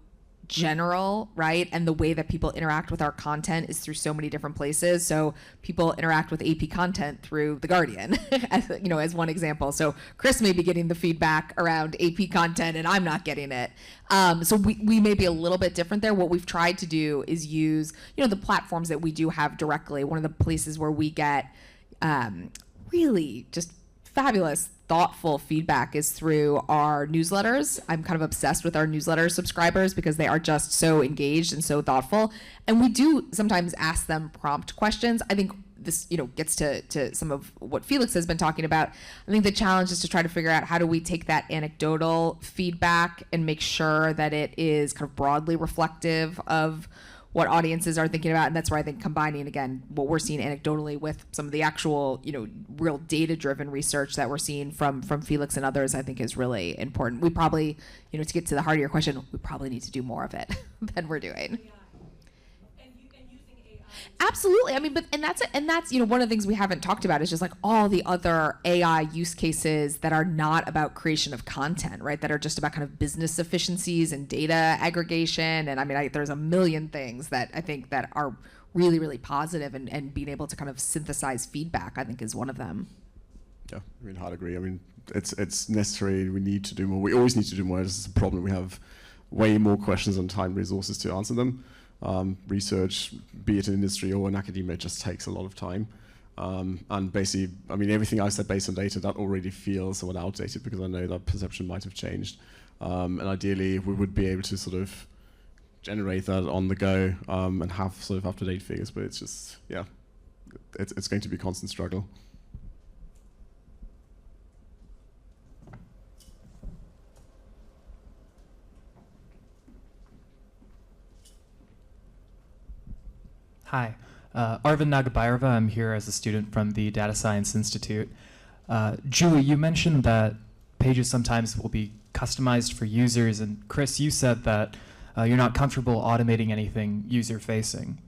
general, right? And the way that people interact with our content is through so many different places. So people interact with AP content through The Guardian, as one example. So Chris may be getting the feedback around AP content and I'm not getting it. So we may be a little bit different there. What we've tried to do is use, the platforms that we do have directly. One of the places where we get really just fabulous, thoughtful feedback is through our newsletters. I'm kind of obsessed with our newsletter subscribers because they are just so engaged and so thoughtful. And we do sometimes ask them prompt questions. I think this, gets to some of what Felix has been talking about. I think the challenge is to try to figure out how do we take that anecdotal feedback and make sure that it is kind of broadly reflective of what audiences are thinking about. And that's where I think combining, again, what we're seeing anecdotally with some of the actual, real data-driven research that we're seeing from Felix and others, I think is really important. We probably, to get to the heart of your question, we probably need to do more of it than we're doing. Yeah. And using AI. Absolutely. I mean, and that's one of the things we haven't talked about is just like all the other AI use cases that are not about creation of content, right? That are just about kind of business efficiencies and data aggregation. And I mean, there's a million things that I think that are really, really positive, and being able to kind of synthesize feedback, I think, is one of them. Yeah, I mean, hard agree. I mean, it's necessary. We need to do more. We always need to do more. This is a problem. We have way more questions and time resources to answer them. Research, be it in industry or in academia, just takes a lot of time. And basically, I mean, everything I said based on data, that already feels somewhat outdated because I know that perception might have changed. And ideally, we would be able to sort of generate that on the go and have sort of up-to-date figures, but it's just, yeah, it's going to be a constant struggle. Hi, Arvind Nagabairava. I'm here as a student from the Data Science Institute. Julie, you mentioned that pages sometimes will be customized for users, and Chris, you said that you're not comfortable automating anything user-facing.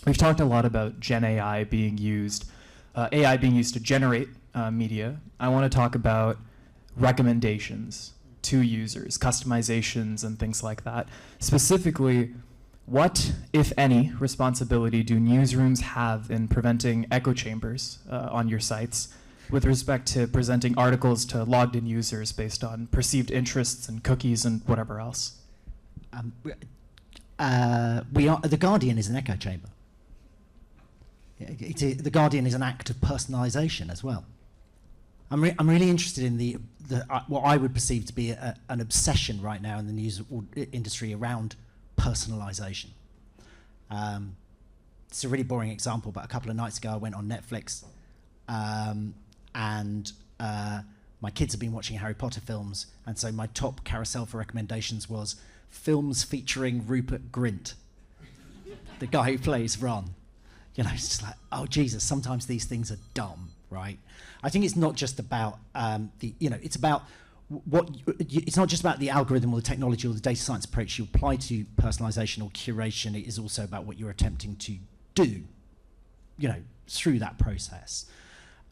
We've talked a lot about Gen AI being used to generate media. I want to talk about recommendations to users, customizations, and things like that. Specifically, What, if any, responsibility do newsrooms have in preventing echo chambers on your sites with respect to presenting articles to logged-in users based on perceived interests and cookies and whatever else? The Guardian is an echo chamber. The Guardian is an act of personalisation as well. I'm really interested in what I would perceive to be an obsession right now in the news industry around personalisation. It's a really boring example, but a couple of nights ago I went on Netflix and my kids have been watching Harry Potter films, and so my top carousel for recommendations was films featuring Rupert Grint, the guy who plays Ron. You know, it's just like, oh Jesus, sometimes these things are dumb, right? I think it's not just about it's about it's not just about the algorithm or the technology or the data science approach you apply to personalization or curation. It is also about what you're attempting to do, you know, through that process.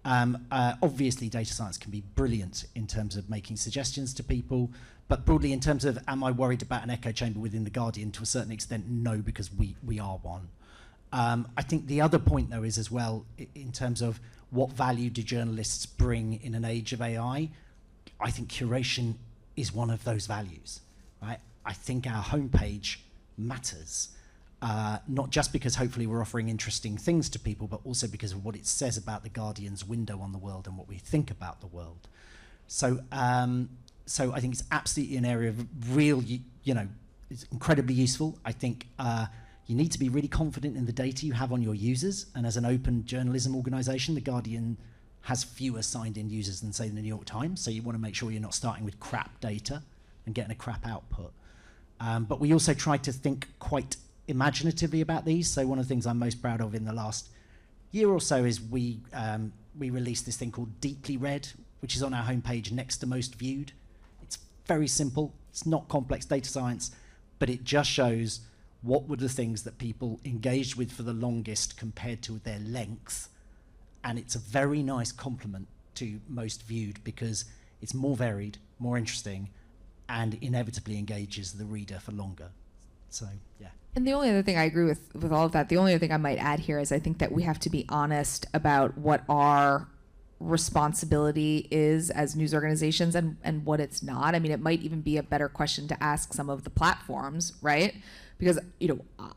Obviously, data science can be brilliant in terms of making suggestions to people, but broadly in terms of, am I worried about an echo chamber within The Guardian? To a certain extent, no, because we are one. I think the other point, though, is as well, in terms of what value do journalists bring in an age of AI, I think curation is one of those values, right? I think our homepage matters, not just because hopefully we're offering interesting things to people, but also because of what it says about the Guardian's window on the world and what we think about the world. So I think it's absolutely an area of real, it's incredibly useful. I think you need to be really confident in the data you have on your users, and as an open journalism organisation, The Guardian has fewer signed-in users than, say, the New York Times, so you want to make sure you're not starting with crap data and getting a crap output. But we also try to think quite imaginatively about these. So one of the things I'm most proud of in the last year or so is we released this thing called Deeply Read, which is on our homepage next to most viewed. It's very simple. It's not complex data science, but it just shows what were the things that people engaged with for the longest compared to their length. And it's a very nice complement to most viewed because it's more varied, more interesting, and inevitably engages the reader for longer. So, yeah. And the only other thing I agree with all of that, the only other thing I might add here is I think that we have to be honest about what our responsibility is as news organizations and what it's not. I mean, it might even be a better question to ask some of the platforms, right? Because,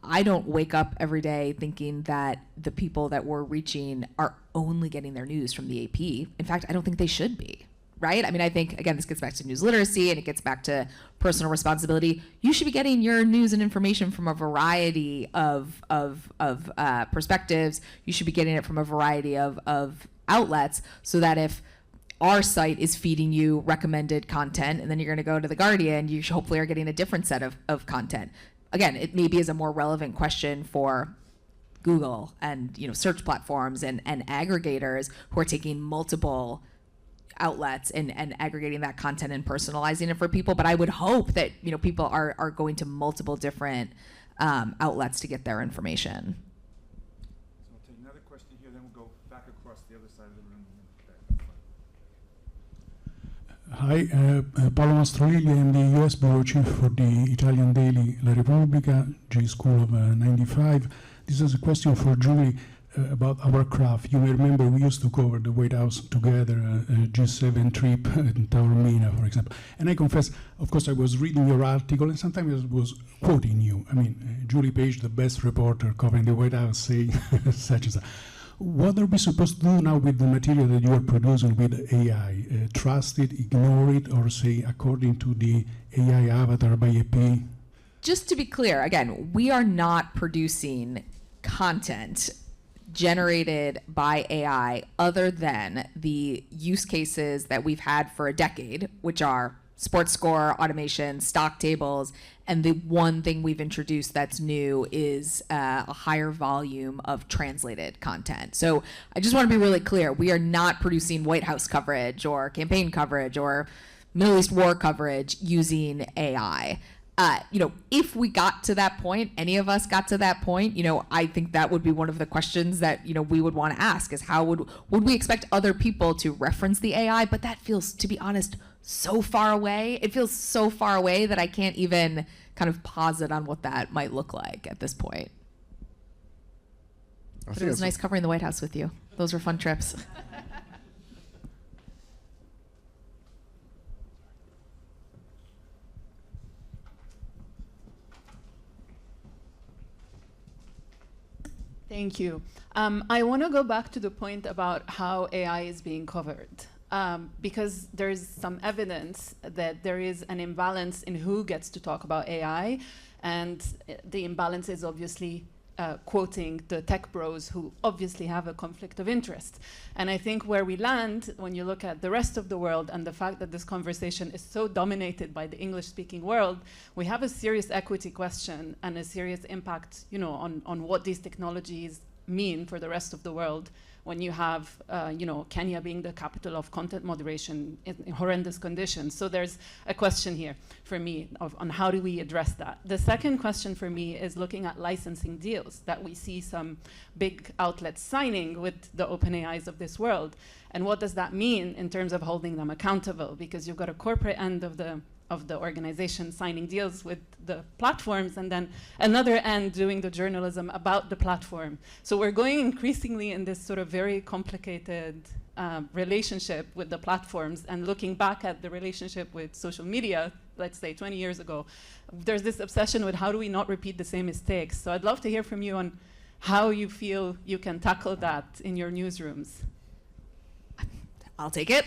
I don't wake up every day thinking that the people that we're reaching are only getting their news from the AP. In fact, I don't think they should be, right? I mean, I think, again, this gets back to news literacy and it gets back to personal responsibility. You should be getting your news and information from a variety of perspectives. You should be getting it from a variety of outlets, so that if our site is feeding you recommended content and then you're going to go to The Guardian, you hopefully are getting a different set of content. Again, it maybe is a more relevant question for Google and search platforms and aggregators who are taking multiple outlets and aggregating that content and personalizing it for people. But I would hope that people are going to multiple different outlets to get their information. So I'll take another question here, then we'll go back across the other side of the room. Hi, Paolo Mastrolilli. I'm the US Bureau Chief for the Italian daily La Repubblica, J School of 95. This is a question for Julie about our craft. You may remember we used to cover the White House together, a G7 trip in Taormina, for example. And I confess, of course, I was reading your article and sometimes I was quoting you. I mean, Julie Page, the best reporter covering the White House, saying such and such. What are we supposed to do now with the material that you are producing with AI? Trust it, ignore it, or say according to the AI avatar by AP? Just to be clear, again, we are not producing content generated by AI other than the use cases that we've had for a decade, which are sports score, automation, stock tables, and the one thing we've introduced that's new is a higher volume of translated content. So I just want to be really clear. We are not producing White House coverage or campaign coverage or Middle East war coverage using AI. If we got to that point, any of us got to that point, I think that would be one of the questions that, we would want to ask is how would we expect other people to reference the AI? But that feels, to be honest, so far away. It feels so far away that I can't even kind of posit on what that might look like at this point. But it was nice covering the White House with you. Those were fun trips. Thank you. I want to go back to the point about how AI is being covered, because there's some evidence that there is an imbalance in who gets to talk about AI, and the imbalance is obviously quoting the tech bros who obviously have a conflict of interest. And I think where we land, when you look at the rest of the world and the fact that this conversation is so dominated by the English-speaking world, we have a serious equity question and a serious impact, you know, on what these technologies mean for the rest of the world when you have, you know, Kenya being the capital of content moderation in horrendous conditions. So there's a question here for me on how do we address that. The second question for me is looking at licensing deals that we see some big outlets signing with the OpenAIs of this world. And what does that mean in terms of holding them accountable? Because you've got a corporate end of the organization signing deals with the platforms, and then another end doing the journalism about the platform. So we're going increasingly in this sort of very complicated relationship with the platforms, and looking back at the relationship with social media, let's say 20 years ago, there's this obsession with how do we not repeat the same mistakes. So I'd love to hear from you on how you feel you can tackle that in your newsrooms. I'll take it.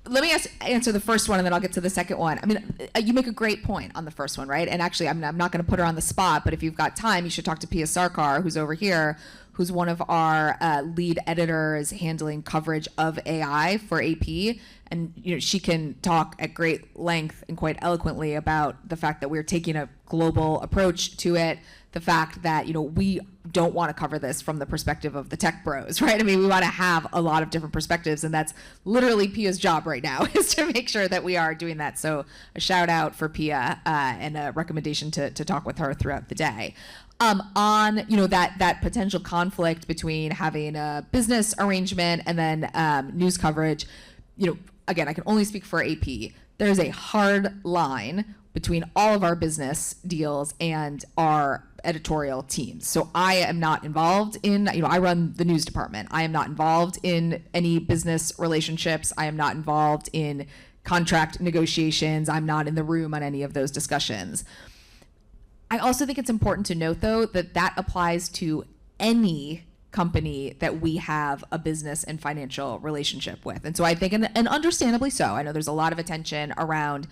Let me answer the first one, and then I'll get to the second one. I mean, you make a great point on the first one, right? And actually, I'm not going to put her on the spot, but if you've got time, you should talk to Pia Sarkar, who's over here, who's one of our lead editors handling coverage of AI for AP. And you know, she can talk at great length and quite eloquently about the fact that we're taking a global approach to it, the fact that, you know, we don't want to cover this from the perspective of the tech bros, right? I mean, we want to have a lot of different perspectives, and that's literally Pia's job right now, is to make sure that we are doing that. So a shout out for Pia and a recommendation to talk with her throughout the day. On, you know, that potential conflict between having a business arrangement and then news coverage, you know, again, I can only speak for AP. There's a hard line between all of our business deals and our editorial teams. So I am not involved in, you know, I run the news department. I am not involved in any business relationships. I am not involved in contract negotiations. I'm not in the room on any of those discussions. I also think it's important to note, though, that that applies to any company that we have a business and financial relationship with. And so I think, and understandably so, I know there's a lot of attention around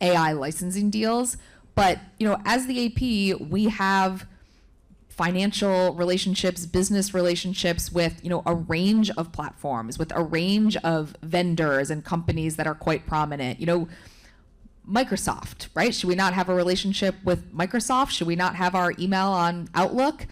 AI licensing deals, but, you know, as the AP, we have financial relationships, business relationships with, you know, a range of platforms, with a range of vendors and companies that are quite prominent. You know, Microsoft, right? Should we not have a relationship with Microsoft? Should we not have our email on Outlook?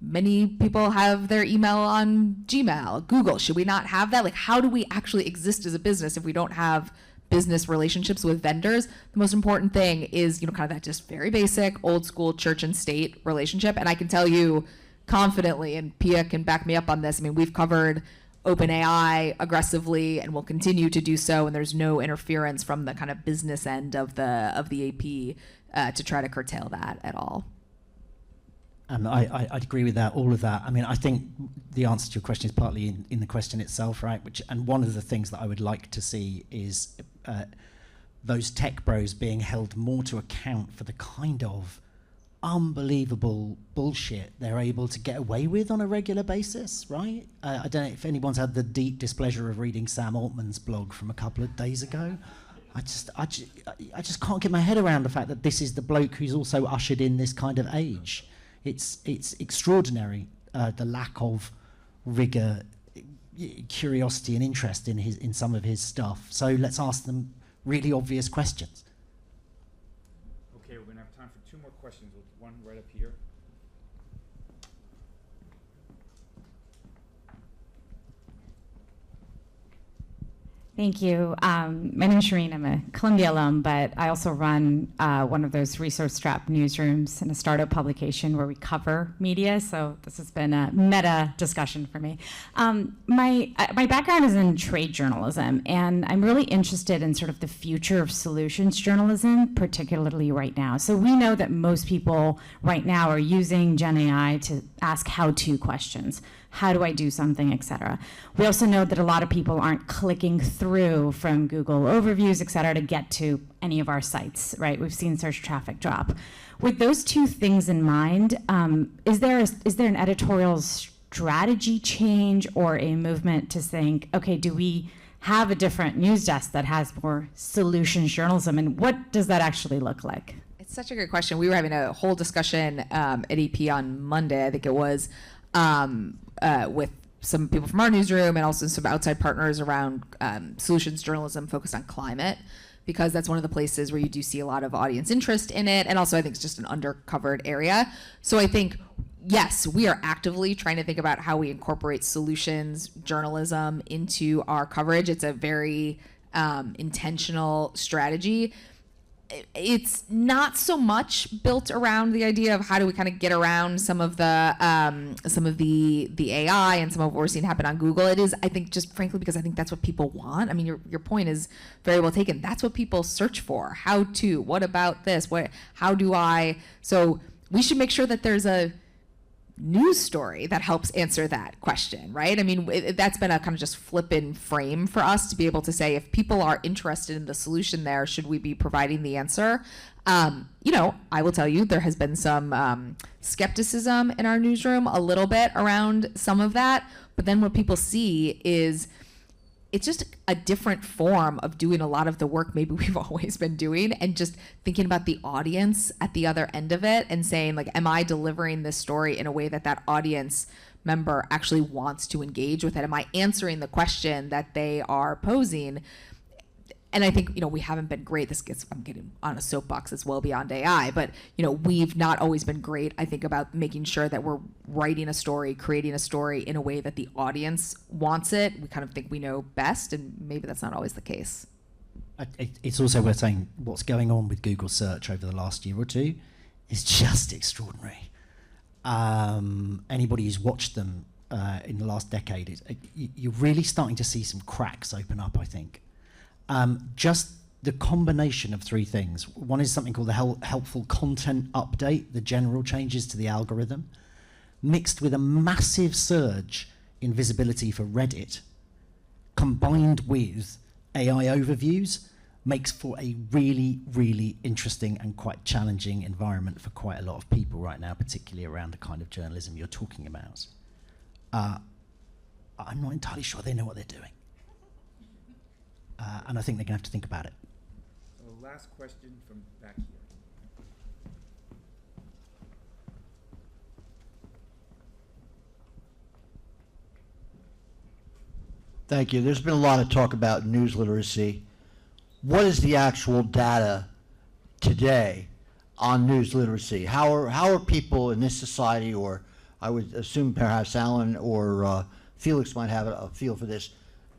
Many people have their email on Gmail, Google. Should we not have that? Like, how do we actually exist as a business if we don't have business relationships with vendors? The most important thing is, you know, kind of that just very basic old school church and state relationship. And I can tell you confidently, and Pia can back me up on this, I mean, we've covered OpenAI aggressively and will continue to do so, and there's no interference from the kind of business end of the AP to try to curtail that at all. And I'd agree with that, all of that. I mean, I think the answer to your question is partly in the question itself, right? And one of the things that I would like to see is those tech bros being held more to account for the kind of unbelievable bullshit they're able to get away with on a regular basis, right? I don't know if anyone's had the deep displeasure of reading Sam Altman's blog from a couple of days ago. I just can't get my head around the fact that this is the bloke who's also ushered in this kind of age. It's extraordinary, the lack of rigor, curiosity and interest in some of his stuff. So let's ask them really obvious questions. Okay, we're going to have time for 2 more questions. One right up here. Thank you. My name is Shireen. I'm a Columbia alum, but I also run one of those resource-strapped newsrooms in a startup publication where we cover media. So this has been a meta discussion for me. My background is in trade journalism, and I'm really interested in sort of the future of solutions journalism, particularly right now. So we know that most people right now are using Gen AI to ask how-to questions. How do I do something, et cetera. We also know that a lot of people aren't clicking through from Google overviews, et cetera, to get to any of our sites, right? We've seen search traffic drop. With those two things in mind, is there an editorial strategy change or a movement to think, okay, do we have a different news desk that has more solutions journalism, and what does that actually look like? It's such a great question. We were having a whole discussion at EP on Monday, I think it was, with some people from our newsroom and also some outside partners around solutions journalism focused on climate, because that's one of the places where you do see a lot of audience interest in it, and also I think it's just an undercovered area. So I think, yes, we are actively trying to think about how we incorporate solutions journalism into our coverage. It's a very intentional strategy. It's not so much built around the idea of how do we kind of get around some of the AI and some of what we're seeing happen on Google. It is, I think, just frankly because I think that's what people want. I mean, your point is very well taken. That's what people search for. How to? What about this? How do I? So we should make sure that there's a news story that helps answer that question, right? I mean, that's been a kind of just flippant frame for us to be able to say, if people are interested in the solution there, should we be providing the answer? I will tell you, there has been some skepticism in our newsroom a little bit around some of that, but then what people see is it's just a different form of doing a lot of the work maybe we've always been doing, and just thinking about the audience at the other end of it and saying, like, am I delivering this story in a way that that audience member actually wants to engage with it? Am I answering the question that they are posing? And I think, we haven't been great. I'm getting on a soapbox that's well beyond AI, but, we've not always been great, I think, about making sure that we're writing a story, creating a story in a way that the audience wants it. We kind of think we know best, and maybe that's not always the case. It's also worth saying what's going on with Google search over the last year or two is just extraordinary. Anybody who's watched them in the last decade, you're really starting to see some cracks open up, I think. Just the combination of three things. One is something called the helpful content update, the general changes to the algorithm, mixed with a massive surge in visibility for Reddit, combined with AI overviews, makes for a really, really interesting and quite challenging environment for quite a lot of people right now, particularly around the kind of journalism you're talking about. I'm not entirely sure they know what they're doing. And I think they're going to have to think about it. So last question from back here. Thank you. There's been a lot of talk about news literacy. What is the actual data today on news literacy? How are people in this society, or I would assume perhaps Alan or Felix might have a feel for this,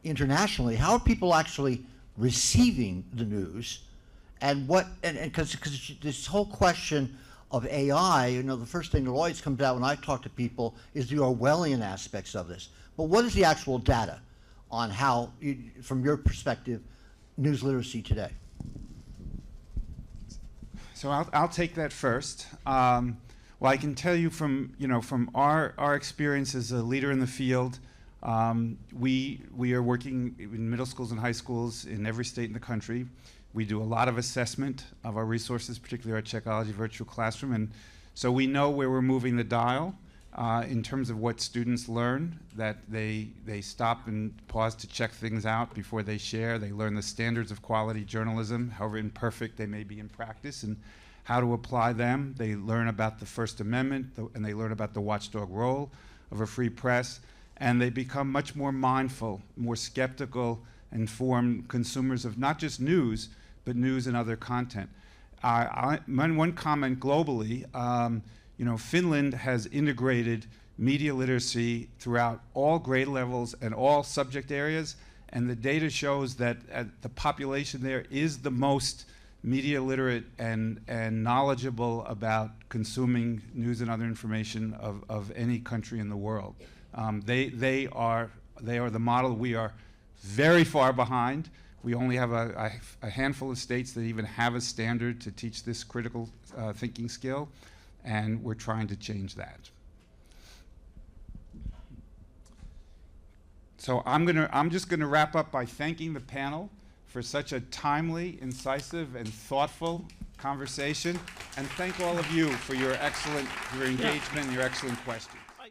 internationally, how are people actually receiving the news? And because this whole question of AI, the first thing that always comes out when I talk to people is the Orwellian aspects of this. But what is the actual data on how, from your perspective, news literacy today? So I'll take that first. Well, I can tell you from our experience as a leader in the field, we are working in middle schools and high schools in every state in the country. We do a lot of assessment of our resources, particularly our Checkology virtual classroom, and so we know where we're moving the dial in terms of what students learn, that they stop and pause to check things out before they share. They learn the standards of quality journalism, however imperfect they may be in practice, and how to apply them. They learn about the First Amendment, and they learn about the watchdog role of a free press, and they become much more mindful, more skeptical, informed consumers of not just news, but news and other content. One comment globally, Finland has integrated media literacy throughout all grade levels and all subject areas, And the data shows that the population there is the most media literate and knowledgeable about consuming news and other information of any country in the world. They are the model. We are very far behind. We only have a handful of states that even have a standard to teach this critical thinking skill, and we're trying to change that. So I'm just going to wrap up by thanking the panel for such a timely, incisive, and thoughtful conversation, and thank all of you for your engagement and your excellent questions.